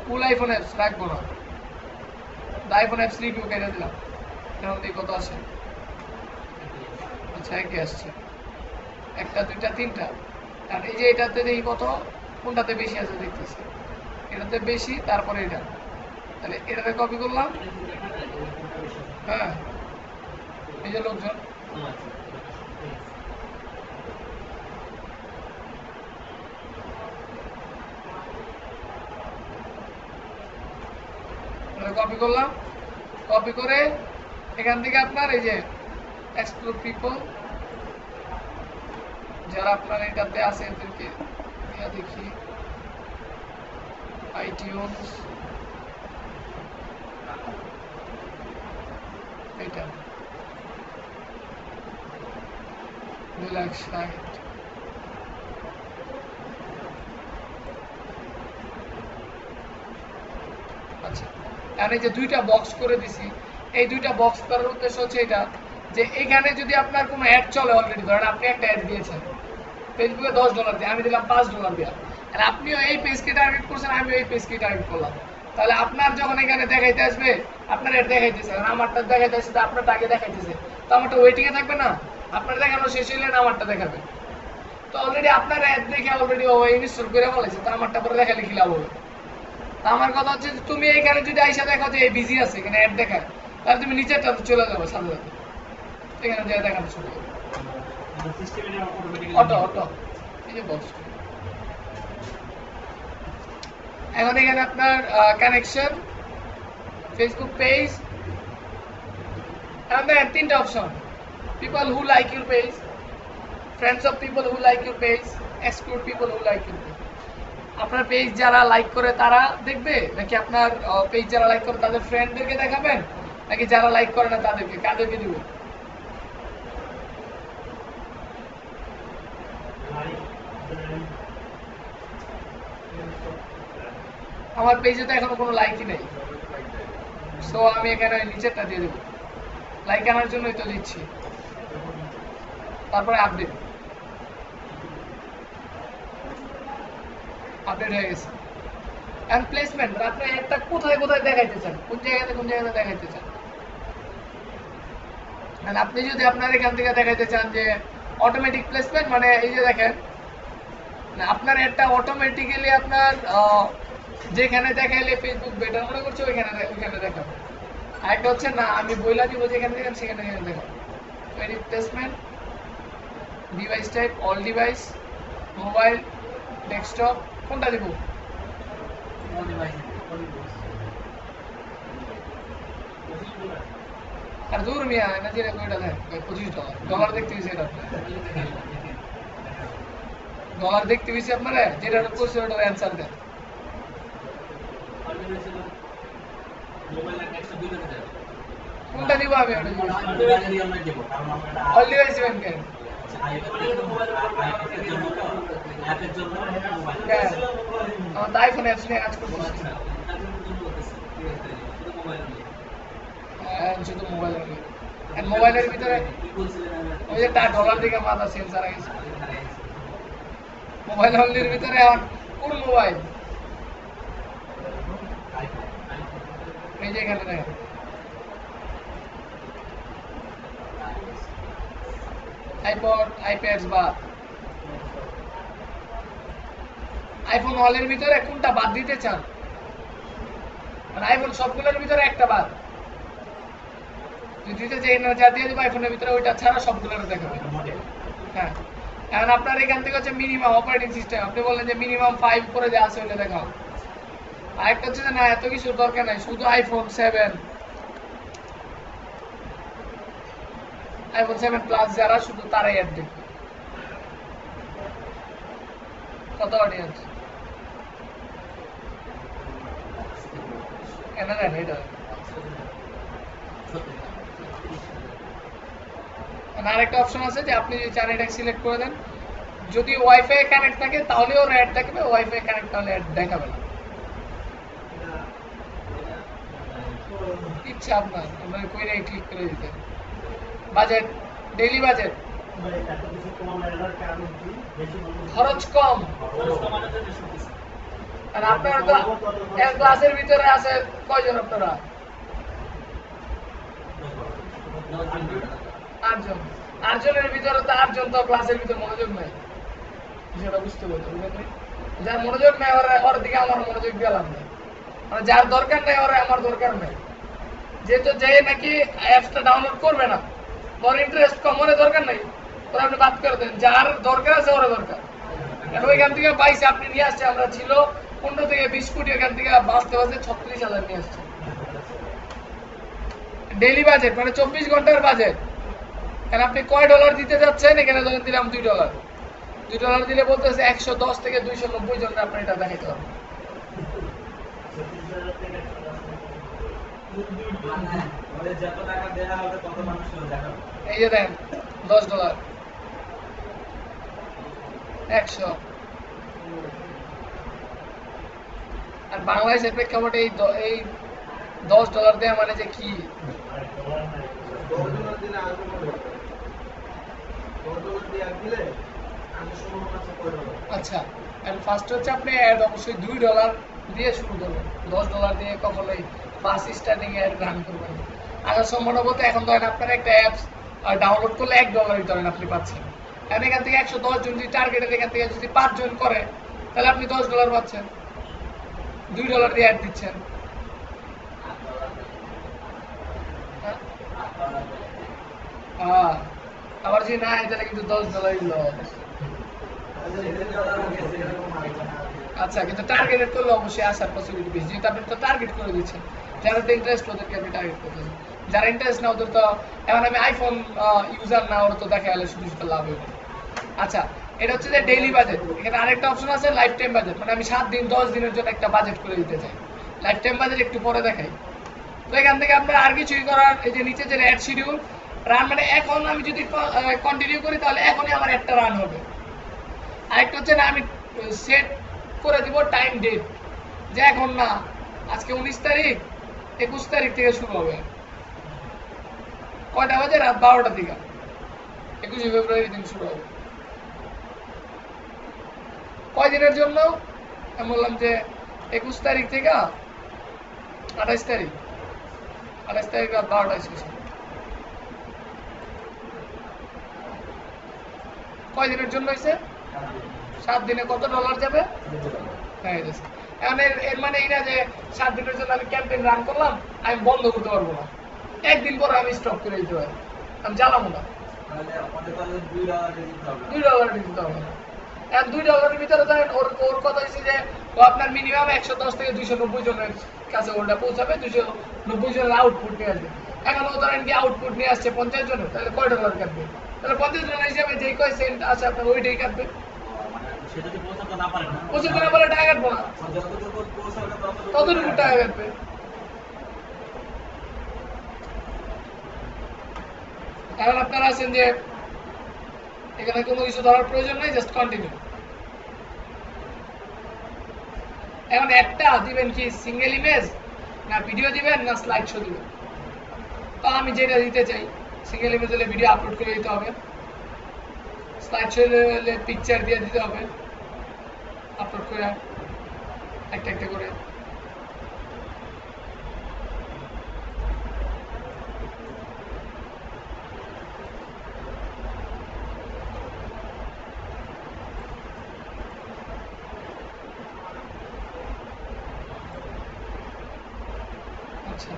ফুল আইফোন অ্যাপস রাখবো না, আইফোন অ্যাপস রিভিউ কেটে দিলাম। এখন দেখি কত আসে। আচ্ছা, একে আসছে 1, 2, 3টা। আর এই যে এটাতে দেখি কত, কোনটাতে বেশি আছে দেখতেছি, এটাতে বেশি, তারপরে এটা, তাহলে এটাতে কপি করলাম। হ্যাঁ, এই যে লোকজন কপি করলাম, কপি করে এখান থেকে আপনার এই যে এক্সপ্লোর পিপল যারা আপনার এটাতে আছে এদেরকে দেখি, আইটিউনস এটা 2,60,000। আচ্ছা, আর এই যে 2টা বক্স করে দিছি, এই 2টা বক্স করার উদ্দেশ্য হচ্ছে এটা যে এখানে যদি আপনার কোনো অ্যাড চলে, অলরেডি ধরেন আপনি একটা অ্যাড দিয়েছেন ফেসবুকে $10 দিয়ে, আমি দিলাম $5 দিয়ে, আর আপনিও এই পেজকে টার্গেট করছেন, আমিও এই পেজকে টার্গেট করলাম, তাহলে আপনার যখন এখানে দেখাইতে আসবে আপনার অ্যাড দেখাইতেছে, আর আমারটা দেখাইতেছে, আপনারটা আগে দেখাইতেছে, তো আমারটা ওয়েটিং এ থাকবে না, আপনার দেখানো শেষ হইলে না আমারটা দেখাবে। তো অলরেডি আপনার অ্যাড দেখে অলরেডি ও ইনস্টল করে বলেছে, তো আমারটা পরে দেখালে কি লাভ হবে? তো আমার কথা হচ্ছে যে তুমি এইখানে যদি আইসা দেখো যে এই বিজি আছে, এখানে অ্যাড দেখায়, তাহলে তুমি নিচেরটা চলে যাবে সাথে সাথে, এখানে যা দেখাতে শুরু করবে অটো অটো। এই যে বক্স, এখন এখানে আপনার কানেকশন, ফেসবুক পেজ, এখন দেখেন 3টা option, people who like your page, friends of people who like your page, exclude people who like your page. আপনার পেজ যারা লাইক করে তারা দেখবে, নাকি আপনার পেজ যারা লাইক করে তাদের ফ্রেন্ডদেরকে দেখাবেন, নাকি যারা লাইক করে না তাদেরকে, কাদেরকে দিবেন? আমার পেজে তো এখনো কোনো লাইকই নেই, সো আমি এখানে নিচেরটা দিয়ে দেবো, লাইক আনার জন্যই তো দিচ্ছি। তারপরে আপডেট, আপডেট হয়ে গেছে। এন্ড প্লেসমেন্ট, আপনি একটা কোথায় কোথায় দেখাইতে চান, কোন জায়গাতে দেখাইতে চান। আর আপনি যদি আপনার এখান থেকে দেখাইতে চান যে অটোমেটিক প্লেসমেন্ট, মানে এই যে দেখেন আপনার একটা অটোমেটিক্যালি আপনার যেখানে দেখাইলে ফেসবুক বেটার মনে করছে ওইখানে দেখাবে। আর একটা হচ্ছে না, আমি বইলা দিব যেখানে দেখেন সেখানে দেখাবো। Edit placement, device type, all device, mobile, desktop, কোনটা দিব? আর দূর মিয়া না যে কয়টা দেন $25 ডলার দেখতে গেছে এটা ডলার দেখতে গেছে আপনারা যেটা করছে ওটার অ্যান্সার দেন কোনটা দিব আমি ওটা অলওয়েজ ইভেন কেন অ্যাপের জন্য আমার আইফোন অ্যাপস নিয়ে কাজ করতেছি হ্যাঁ শুধু মোবাইলের আর মোবাইলের ভিতরে ওই যে ডলার দিকে মাথা সেন্সার আছে মোবাইল অনলির ভিতরে এখন কোন মোবাইল এই যে এখানে দেখেন আইপড আইপ্যাডস বা আইফোন অলের ভিতরে কোনটা বাদ দিতে চান মানে আইফোন সবগুলোর ভিতরে একটা বাদ যদি দিতে চাই না জাতীয় দিব আইফোনের ভিতরে ওইটা ছাড়া সবগুলোর দেখাবে হ্যাঁ এখন আপনার এখান থেকে হচ্ছে মিনিমাম অপারেটিং সিস্টেম আপনি বললেন যে মিনিমাম 5 করে দেওয়া আছে ওইটা দেখাও আরেকটা হচ্ছে যে না এত কিছু দরকার নাই শুধু আইফোন 7 আইফোন 7 প্লাস যারা শুধু তারাই অ্যাড দেখবে কত অডিয়েন্স এনা দেন এটা আরেকটা অপশন আছে যে আপনি যদি চান এটা সিলেক্ট করে দেন যদি ওয়াইফাই কানেক্ট থাকে তাহলে ওর অ্যাড দেখাবে ওয়াইফাই কানেক্ট তাহলে অ্যাড দেখাবে না ইচ্ছা আপনার আপনার কইরে ক্লিক করে দিতে বাজেট ডেইলি বাজেট খরচ কম আর আপনারা তো এক ক্লাসের ভিতরে আছে কয়জন আপনারা 8 জন 8 জনের ভিতরে তো 8 জন তো ক্লাসের ভিতরে মনোযোগ নাই সেটা বুঝতে পারছেন যার মনোযোগ নাই ওর দিকে আমার মনোযোগ দিলাম না মানে যার দরকার নাই ওর আমার দরকার নাই যেহেতু যে নাকি অ্যাপসটা ডাউনলোড করবে না ওর ইন্টারেস্ট কম ওর দরকার নাই ওরা আপনি বাদ করে দেন যার দরকার আছে ওর দরকার কারণ ওইখান থেকে পাইছে আপনি নিয়ে আসছে আমরা ছিল 15 থেকে 20 কোটি এখান থেকে বাঁচতে বাঁচতে 36,000 নিয়ে আসছে ডেইলি বাজেট মানে 24 ঘন্টার বাজেট কারণ আপনি কয় ডলার দিতে যাচ্ছেন এখানে ধরেন দিলাম $2 $2 দিলে বলতেছে 110 থেকে 290 জন আপনি এটা দেখাইতে হবে যত টাকা দেওয়া হবে তত মানুষ দেখাবে এই যে দেন $10 100 আর বাংলাদেশের প্রেক্ষাপটে এই $10 দেওয়া মানে যে কি আচ্ছা ফার্স্ট হচ্ছে আপনি অ্যাড অবশ্যই $2 দিয়ে শুরু করবেন $10 দিয়ে কখনোই ফার্স্ট স্টার্টিং অ্যাড রান করবেন আগে সম্ভবত এখন ধরেন আপনার একটা অ্যাপস ডাউনলোড করলে $1 ধরেন আপনি পাচ্ছেন এখন এখান থেকে 110 জন যদি টার্গেটের এখান থেকে যদি 5 জন করে তাহলে আপনি $10 পাচ্ছেন $2 দিয়ে অ্যাড দিচ্ছেন আবার যদি না তাহলে কিন্তু $10 লস আচ্ছা কিন্তু টার্গেটেড করলে অবশ্যই আসার পসিবিলিটি বেশি যেহেতু আপনি তো টার্গেট করে দিচ্ছেন যারা তো ইন্টারেস্ট ওদেরকে আপনি টার্গেট করতেছেন যারা ইন্টারেস্ট না ওদের তো এখন আমি আইফোন ইউজার না ওরা তো দেখা গেলে শুধু শুধু লাভ হবে আচ্ছা এটা হচ্ছে যে ডেইলি বাজেট এখানে আরেকটা অপশন আছে লাইফ টাইম বাজেট মানে আমি 7 দিন 10 দিনের জন্য একটা বাজেট করে দিতে চাই লাইফ টাইম বাজেট একটু পরে দেখাই তো এখান থেকে আপনার আর কিছুই করার এই যে নিচে যে অ্যাড শিডিউল রান মানে এখন আমি যদি কন্টিনিউ করি তাহলে এখনই আমার একটা রান হবে আরেকটা হচ্ছে না আমি সেট করে দিব টাইম ডেট যে এখন না আজকে 19 তারিখ 21 তারিখ থেকে শুরু হবে কয়টা বাজে রাত 12টা থেকে 21 ফেব্রুয়ারি দিন শুরু হবে কয়দিনের জন্য আমি বললাম যে 21 তারিখ থেকে 28 তারিখ রাত 12টায় শেষ কয়দিনের জন্য হয়েছে 7 দিনে কত ডলার যাবে হ্যাঁ এখন এর মানে এই না যে 7 দিনের জন্য আমি ক্যাম্পেইন রান করলাম আমি বন্ধ করতে পারবো না একদিন পরে আমি স্টপ করে দিতে পারি আমি জ্বালাবো না $2 দিতে হবে না এখন $2 ভিতরে ধরেন ওর কথা হচ্ছে যে ও আপনার মিনিমাম 110 থেকে 290 জনের কাছে ওটা পৌঁছাবে 290 জনের আউটপুট নিয়ে আসবে এখন ও ধরেন কি আউটপুট নিয়ে আসছে 50 জনের, তাহলে কয় ডলার কাটবে? তাহলে 50 জনের হিসাবে যেই কয় সেন্ট আছে আপনার ওইটাই কাটবে। মানে সে যদি পৌঁছাতে না পারে না, পৌঁছাতে না পারলে টাকা কাটবো না, যতটুকু পৌঁছাবে ততটুকু টাকা কাটবে। এখন আপনারা আছেন যে এখানে কোনো কিছু ধরার প্রয়োজন নেই, জাস্ট কন্টিনিউ। এখন একটা দিবেন কি সিঙ্গেল ইমেজ, না ভিডিও দিবেন, না স্লাইড শো দিবেন? তো আমি যেটা দিতে চাই, সিঙ্গেল ইমেজ হলে ভিডিও আপলোড করে দিতে হবে, স্লাইড শো হলে পিকচার দিয়ে দিতে হবে আপলোড করে একটা একটা করে। আচ্ছা,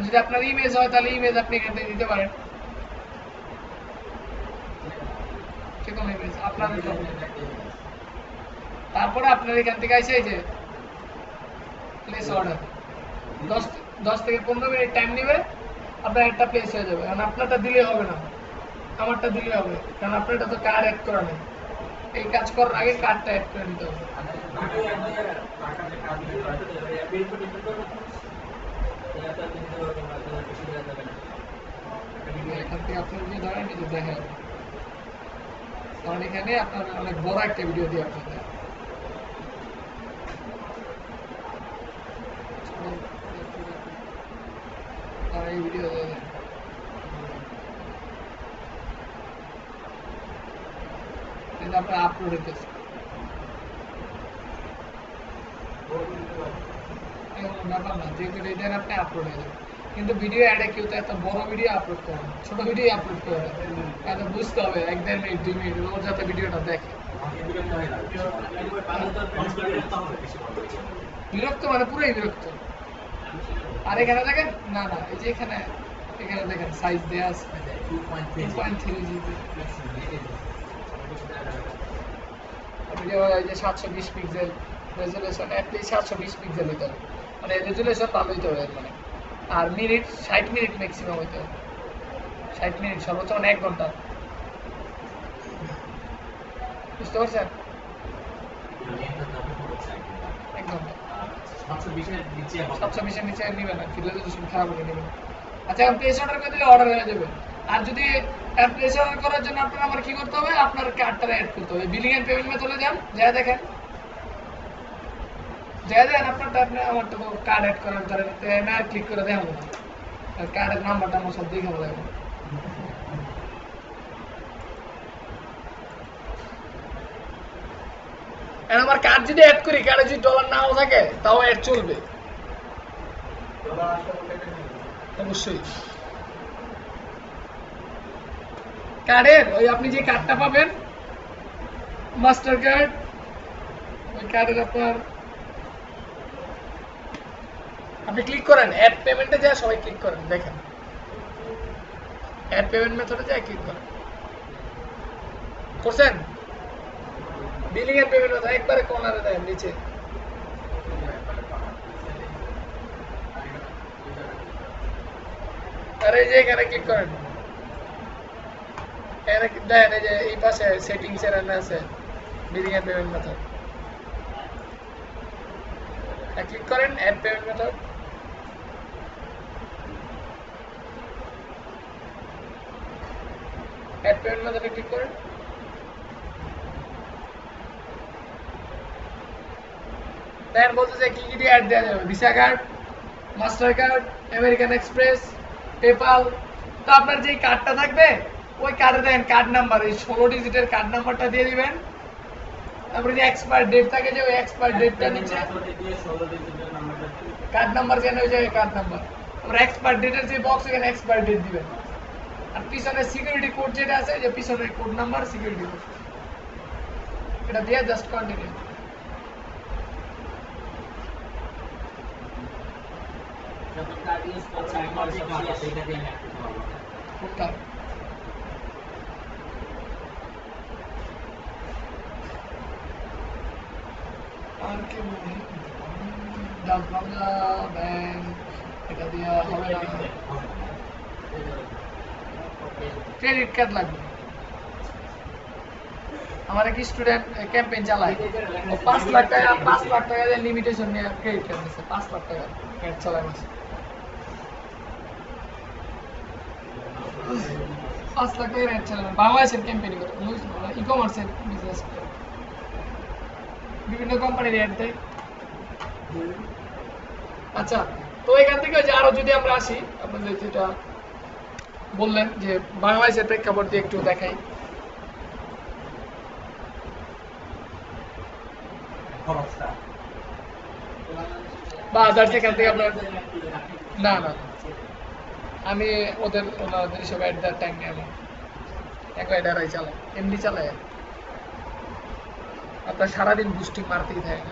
যদি আপনার ইমেজ হয় তাহলে ইমেজ আপনি এখান থেকে দিতে পারেন, যে কোনো ইমেজ আপনার। তারপরে আপনার এখান থেকে আসে এই যে প্লেস অর্ডার, 10 থেকে 15 মিনিট টাইম নেবে, আপনার একটা প্লেস হয়ে যাবে। কারণ আপনারটা দিলে হবে না, আমারটা দিলে হবে, কারণ আপনারটা তো কার্ড অ্যাড করা নেই। এই কাজ করার আগে কার্ডটা অ্যাড করে নিতে হবে। এখান থেকে আপনার যে ধরেন এই যে দেখা যাবে, কারণ এখানে আপনার অনেক বড় একটা ভিডিও দিয়ে আপনাদের এই ভিডিও আপনার আপলোড হইতেছে, ব্যাপার না, যেহেতু এটা আপনি আপলোড হয়ে যাবে। কিন্তু ভিডিও অ্যাডে কেউ তো এত বড় ভিডিও আপলোড করে না, ছোট ভিডিও আপলোড করে না। তাহলে বুঝতে হবে 1-1.5 মিনিট 2 মিনিট ও যাতে ভিডিওটা দেখে। বিরক্ত মানে পুরোই বিরক্ত। আর এখানে দেখেন, না না এই যে এখানে দেখেন সাইজ দেয়া আছে 2.3 জিবি, ভিডিও এই যে 720 পিক্সেল রেজুলেশন, অ্যাটলিস্ট 720 পিক্সেল হইতে হবে, মানে রেজুলেশন ভালো হইতে হবে। মানে আর মিনিট 60 মিনিট ম্যাক্সিমাম হইতে হবে, 60 মিনিট সর্বোচ্চ, মানে 1 ঘন্টা। বুঝতে পারছেন? 1 ঘন্টা 720 এর নিচে নেবেন না, রেজুলেশন খারাপ হলে নেবেন। আচ্ছা, এখন প্লেস অর্ডার করে দিলে অর্ডার হয়ে যাবে। আর যদি প্লেস অর্ডার করার জন্য আপনার আমার কি করতে হবে, আপনার কার্ডটা অ্যাড করতে হবে। বিলিং এন্ড পেমেন্ট মেথডে যান, যা দেখেন, যা দেন আপনারটা, আপনি আমারটা তো কার্ড অ্যাড করার ধরেন না, ক্লিক করে দেখাবো না, আর কার্ডের নাম্বারটা আমার সব দেখাবো লাগবে। আমার কার্ড যদি অ্যাড করি, কার্ডে যদি ডলার নাও থাকে তাও অ্যাড চলবে অবশ্যই। কার্ডের ওই আপনি যে কার্ডটা পাবেন মাস্টার কার্ড, ওই কার্ডের আপনার আপনি ক্লিক করেন অ্যাড পেমেন্টে যায়, সবাই ক্লিক করেন, দেখেন অ্যাড পেমেন্ট মেথডে যায় ক্লিক করেন। করছেন? বিলিং এর পেমেন্ট মেথড একবারে কর্নারে দেন নিচে, আর এই যে এখানে ক্লিক করেন, এখানে দেখেন এই যে এই পাশে সেটিংস এর আছে বিলিং এর পেমেন্ট মেথড, ক্লিক করেন add payment method. Add payment মেথডে ক্লিক করেন, দেখেন বলতেছে কি কি দিয়ে অ্যাড দেওয়া যাবে, Visa card, Mastercard, American Express, PayPal. তো আপনার যে কার্ডটা থাকবে ওই কার্ডে দেখেন কার্ড নাম্বার, এই 16 ডিজিটের কার্ড নাম্বারটা দিয়ে দিবেন। তারপরে যে এক্সপায়ার ডেট থাকে, যে ওই এক্সপায়ার ডেটটা নিচে কার্ড নাম্বার যেন ওই জায়গায় কার্ড নাম্বার, তারপর এক্সপায়ার ডেটের যে বক্স এখানে এক্সপায়ার ডেট দিবেন। আর পিছনে সিকিউরিটি কোড যেটা আছে, যে পিছনে কোড নাম্বার সিকিউরিটি কোড, এটা দিয়ে জাস্ট কন্টিনিউ। কোনটা? আর কি ডাক বাংলা ব্যাংক এটা দিয়ে হবে না, ক্রেডিট কার্ড লাগবে। আমার এক স্টুডেন্ট ক্যাম্পেইন চালায়, ও 5 লাখ টাকা দিয়ে লিমিটেশন নিয়ে ক্রেডিট কার্ড নিচ্ছে, 5 লাখ টাকা অ্যাড চালায় মাসে। 5 লাখ টাকা অ্যাড চালায় বাংলাদেশের ক্যাম্পেইন করে, ই কমার্সের বিজনেস করে, বিভিন্ন কোম্পানির অ্যাড দেয়। আচ্ছা, তো এখান থেকে যে আরো যদি আমরা আসি, আপনাদের যেটা বললেন যে বাংলাদেশের প্রেক্ষাপট দিয়ে একটু দেখাই। খরচটা বা আদার্স এখান থেকে আপনার না না আমি ওনাদের সব অ্যাট দ্যাট টাইম নিয়ে আমি এক অ্যাডারাই চালাই, এমনি চালাই। আপনার সারাদিন বুস্টিং মারতেই থাকে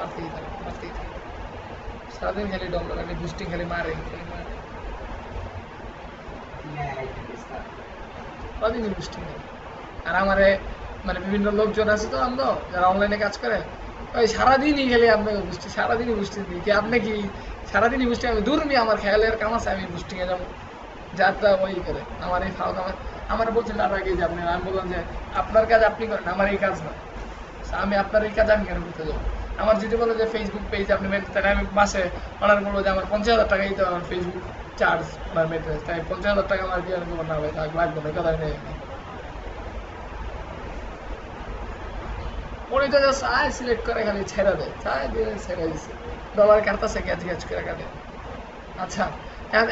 সারাদিন খালি ডলার খালি বুস্টিং খালি মারে সারাদিন বুস্টিং। আর আমারে মানে বিভিন্ন লোকজন আছে তো আমরা যারা অনলাইনে কাজ করে, ওই সারাদিনই খেলে আপনাকে বুঝছি, সারাদিনই বুঝতে দিই কি আপনি কি সারাদিনই বুঝতে, আমি দূরমি আমার খেয়ালের কাম আছে, আমি বুস্টিংয়ে যাবো যাত্রা ওই করে। আমার এই ফাও আমার বলছেন তার আগে যে আপনি, আমি বললাম যে আপনার কাজ আপনি করেন, আমার এই কাজ না, আমি আপনার এই কাজ আমি কেন করতে যাবো। আমার যদি বলো যে ফেসবুক পেজ আপনি মেনটেন, তাহলে আমি মাসে অর্ডার করবো যে আমার 50,000 টাকা দিতে হবে আমার ফেসবুক চার্জ আমার মেনটেন্স, তাই 50,000 টাকা আমার কি আমি না ভাই লাগবে না, কথা নেই। উনি তো জাস্ট আয় সিলেক্ট করে খালি ছেড়ে দেয়, চায় দিয়ে ছেড়ে দিচ্ছে, ডলার কাটতেছে গ্যাচ করে কাটে। আচ্ছা,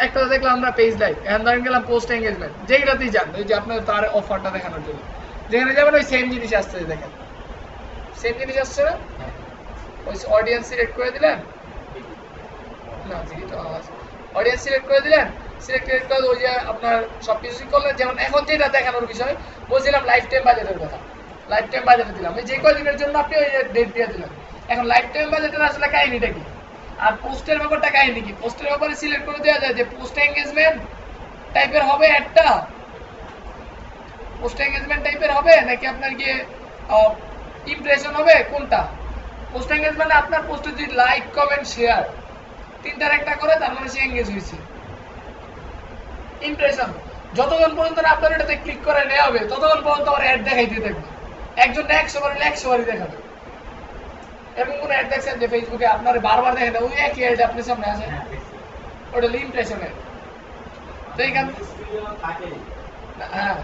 একটা দেখলাম আমরা পেজ লাইভ, এখন ধরেন গেলাম পোস্ট এঙ্গেজমেন্ট, যেগুলাতেই যান ওই যে আপনার তার অফারটা দেখানোর জন্য যেখানে যাবেন ওই সেম জিনিস আসছে, দেখেন সেম জিনিস আসছে না, ওই অডিয়েন্স সিলেক্ট করে দিলেন না, অডিয়েন্স সিলেক্ট করে দিলেন, সিলেক্ট করে ওই যে আপনার সব কিছু করলেন। যেমন এখন যেটা দেখানোর বিষয় বলছিলাম লাইফ টাইম বাজেটের কথা, লাইফ টাইম বাজেটে দিলাম যে কয়দিনের জন্য আপনি ওই ডেট দিয়ে দিলেন। এখন লাইফ টাইম বাজেটের আসলে কাহিনীটা কি, আর পোস্টের ব্যাপারটা কাহিনী কি, পোস্টের ব্যাপারে সিলেক্ট করে দেওয়া যায় যে পোস্ট এঙ্গেজমেন্ট টাইপের হবে অ্যাডটা, পোস্ট এঙ্গেজমেন্ট টাইপের হবে নাকি আপনার গিয়ে ইমপ্রেশন হবে, কোনটা। পোস্ট এঙ্গেজমেন্ট আপনার পোস্টে যদি লাইক কমেন্ট শেয়ার তিনটার একটা করে তার মানে সে এঙ্গেজ হয়েছে। ইমপ্রেশন যতক্ষণ পর্যন্ত আপনার এটাতে ক্লিক করে নেওয়া হবে ততক্ষণ পর্যন্ত আমার অ্যাড দেখাইতে থাকবে, একজন 100 বার 100 বারই দেখাবে। এরকম কোন অ্যাড দেখছেন যে ফেসবুকে আপনার বারবার দেখেন ওই একই অ্যাড আপনার সামনে আসে, ওটা ইমপ্রেশন অ্যাড। তো এইখান হ্যাঁ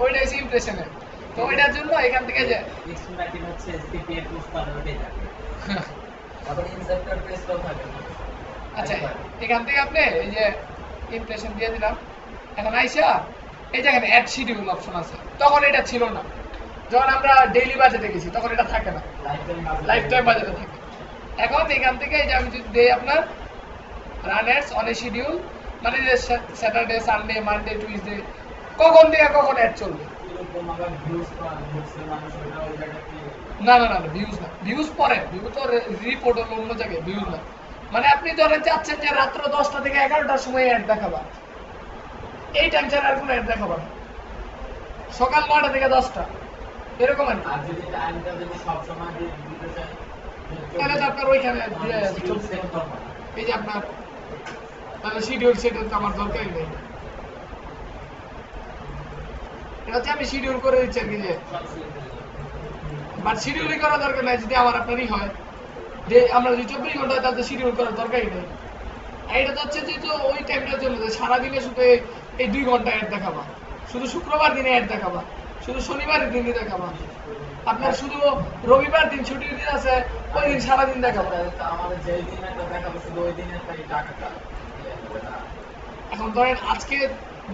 ওইটা হচ্ছে ইমপ্রেশন অ্যাড। তো ওইটার জন্য এখান থেকে যে আচ্ছা এখান থেকে আপনি এই যে ইমপ্রেশন দিয়ে দিলাম, এখন আইসা এই যে এখানে অ্যাড শিডিউল অপশন আছে, তখন এটা ছিল না, যখন আমরা ডেইলি বাজেটে গেছি তখন এটা থাকে না, লাইফ টাইম বাজেটে থাকে। এখন এখান থেকে এই যে আমি যদি দেই আপনার run ads on a schedule, মানে যে স্যাটারডে সানডে মানডে টুইসডে কখন থেকে কখন অ্যাড চলবে। না না না ভিউজ না, ভিউজ পরে, ভিউ তো রিপোর্ট হলো অন্য জায়গায়, ভিউজ না। মানে আপনি ধরেন চাচ্ছেন যে রাত্র 10টা থেকে 11টার সময় অ্যাড দেখাবা, এই টাইম ছাড়া আর কোনো অ্যাড দেখাবা না, সকাল 9টা থেকে 10টা এরকম আর কি। তাহলে তো আপনার ওইখানে এই যে আপনার তাহলে শিডিউল সেটা তো আমার দরকারই নেই, এটা হচ্ছে আমি শিডিউল করে দিচ্ছি আর কি, যে বাট শিডিউলই করা দরকার নাই যদি আমার আপনারই হয় যে আমরা যদি 24 ঘন্টা তাতে শিডিউল করার দরকারই নেই। এটা তো হচ্ছে যে ওই টাইমটার জন্য যে সারাদিনে শুধু এই 2 ঘন্টা অ্যাড দেখাবা, শুধু শুক্রবার দিনে অ্যাড দেখাবা, শুধু শনিবারের দিনই দেখাবা, আপনার শুধু রবিবার দিন ছুটির দিন আছে ওই দিন সারাদিন দেখাবো। এখন ধরেন আজকে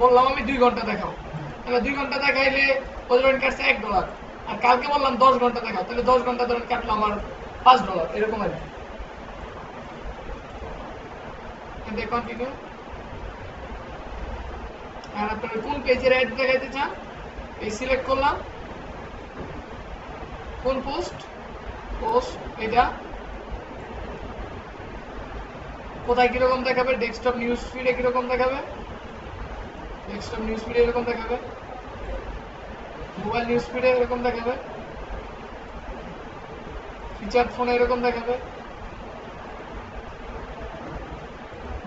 বললাম আমি 2 ঘন্টা দেখাবো, তাহলে 2 ঘন্টা দেখাইলে ওই ধরেন কাটছে $1, আর কালকে বললাম 10 ঘন্টা দেখাও, তাহলে 10 ঘন্টা ধরেন কাটলো আমার $5 এরকম আর কি। কন্টিনিউ। আর আপনার কোন পেজের অ্যাড দেখাইতে চান এই সিলেক্ট করলাম, কোন পোস্ট এটা কোথায় কিরকম দেখাবে, ডেস্কটপ নিউজ ফিডে কিরকম দেখাবে, ডেস্কটপ নিউজ ফিডে এরকম দেখাবে, মোবাইল নিউজ ফিডে এরকম দেখাবে, ফিচার ফোনে এরকম দেখাবে,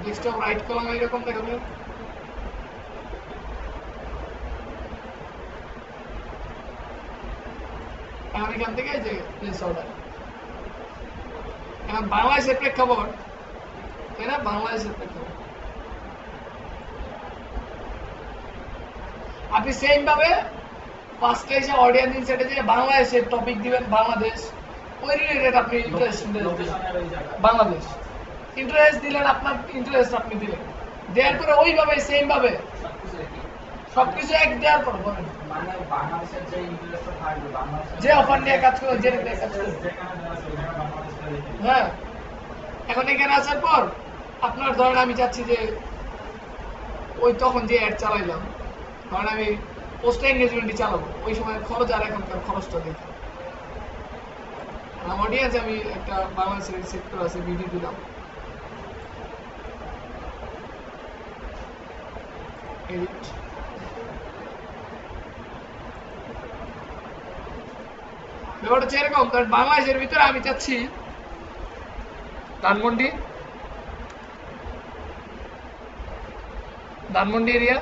ডেস্কটপ রাইট কলাম এরকম দেখাবে। এখন এখান থেকে যে প্লেস অর্ডার, এখন বাংলাদেশের প্রেক্ষাপট, তাই না? বাংলাদেশের প্রেক্ষাপট আপনি সেম ভাবে ফার্স্টে এসে অডিয়েন্স ইনসাইটে যে বাংলাদেশের টপিক দিবেন, বাংলাদেশ ওই রিলেটেড আপনি ইন্টারেস্ট বাংলাদেশ ইন্টারেস্ট দিলেন, আপনার ইন্টারেস্ট আপনি দিলেন, দেওয়ার পরে ওইভাবে সেম ভাবে সবকিছু এক দেওয়ার পর বলেন মানে বাংলাদেশের যে ইন্টারেস্ট থাকবে, বাংলাদেশের যে অফার নিয়ে কাজ করে, যে নিয়ে কাজ করে, যেখানে যারা আছে ওখানে বাংলাদেশটা রেখে দিই। হ্যাঁ। এখন এখানে আসার পর আপনার ধরেন আমি চাচ্ছি যে ওই তখন যে অ্যাড চালাইলাম, ধরেন আমি পোস্ট এঙ্গেজমেন্টই চালাবো, ওই সময় খরচ আর এখনকার খরচটা দেখি। আমার অডিয়েন্স আমি একটা বাংলাদেশের সেক্টর আছে, ভিডিও দিলাম, এডিট, ব্যাপারটা হচ্ছে এরকম। কারণ বাংলাদেশের ভিতরে আমি চাচ্ছি ধানমন্ডি এরিয়া,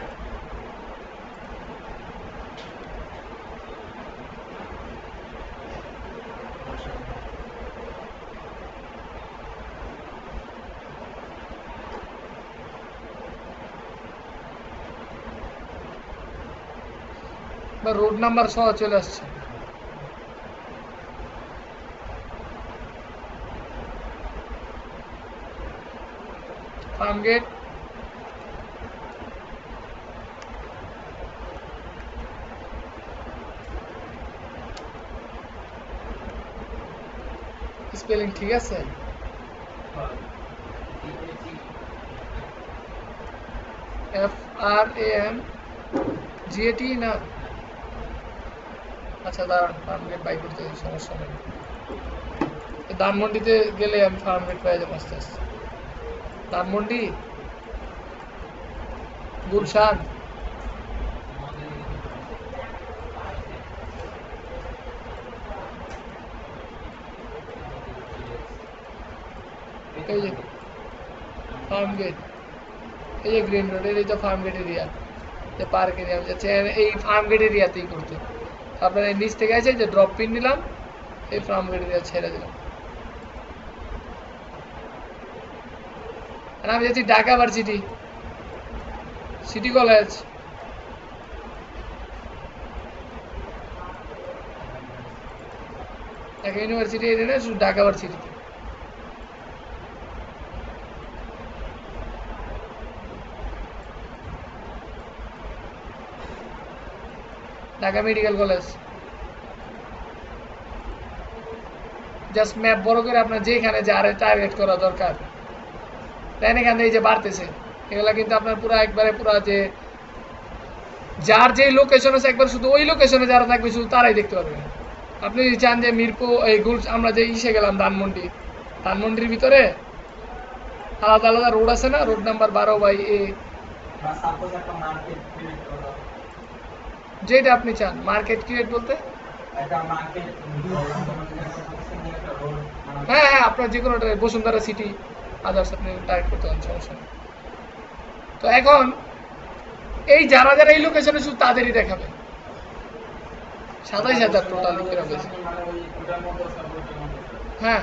বা রোড নাম্বার সহ চলে আসছে। ফার্মগেট, স্পেলিং ঠিক আছে? FRAMGAT না? আচ্ছা দাঁড়ান, ফার্মগেট বাই করতে সমস্যা নেই। ধানমন্ডিতে গেলে আমি ফার্মগেট পেয়ে যাবো আস্তে আস্তে। ধানমন্ডি, গুলশান, এই যে ফার্মগেট, এই যে গ্রিন রোড, এই তো ফার্মগেট এরিয়া, যে পার্ক এরিয়া যাচ্ছে, এই ফার্মগেট এরিয়াতেই করতে। আপনার এই নিচ থেকে আছে যে ড্রপ পিন নিলাম, এই ফার্মগেট এরিয়া ছেড়ে দিলাম। আর আমি যাচ্ছি Dhaka varsity, city college, Dhaka university area, শুধু Dhaka varsity. Dhaka medical college, just map বড় করে আপনার যেখানে যারে টার্গেট করা দরকার, দেন এখান থেকে যে বাড়তেছে এগুলা কিন্তু আপনার পুরো একবারে পুরো যে যার যে লোকেশন আছে একবার শুধু ওই লোকেশনে যারা থাকবে শুধু তারাই দেখতে পারবে। আপনি যদি চান যে মিরপুর এই আমরা যে ইসে গেলাম ধানমন্ডির ভিতরে আলাদা আলাদা রোড আছে না, রোড নাম্বার 12/A, সাপোজ একটা মার্কেট ক্রিয়েট করো, যেটা আপনি চান। মার্কেট ক্রিয়েট বলতে একটা মার্কেট রোড, হ্যাঁ হ্যাঁ, আপনার যে কোনো বসুন্ধরা সিটি আদার্স আপনি টার্গেট করতে পারেন, সমস্যা নেই। তো এখন এই যারা যারা এই লোকেশনে শুধু তাদেরই দেখাবে। 27,000 টোটাল লিখে রাখেছে। হ্যাঁ,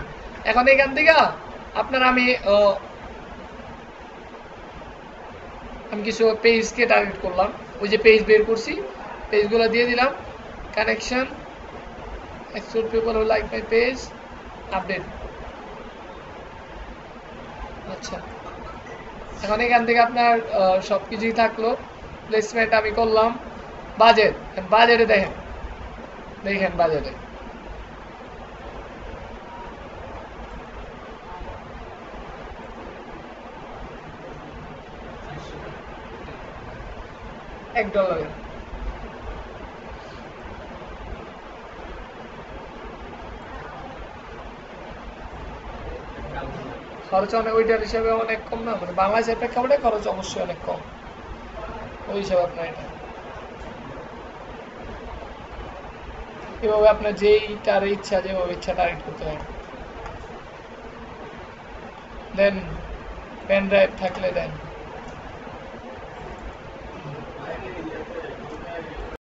এখন এখান থেকে আপনার আমি কিছু পেজকে টার্গেট করলাম, ওই যে পেজ বের করছি পেজগুলো দিয়ে দিলাম, connection, export people who like my page, update. আচ্ছা, এখন এখান থেকে আপনার সব কিছুই থাকলো, প্লেসমেন্ট আমি করলাম, বাজেটে দেখেন বাজেটে $1 খরচ অনেক, ওইটার হিসাবে অনেক কম না, মানে বাংলাদেশের প্রেক্ষাপটে খরচ অবশ্যই অনেক কম, ওই হিসাবে আপনার এটা এভাবে আপনার যেইটার ইচ্ছা যেভাবে ইচ্ছা টার্গেট করতে পারেন। দেন পেন ড্রাইভ থাকলে দেন।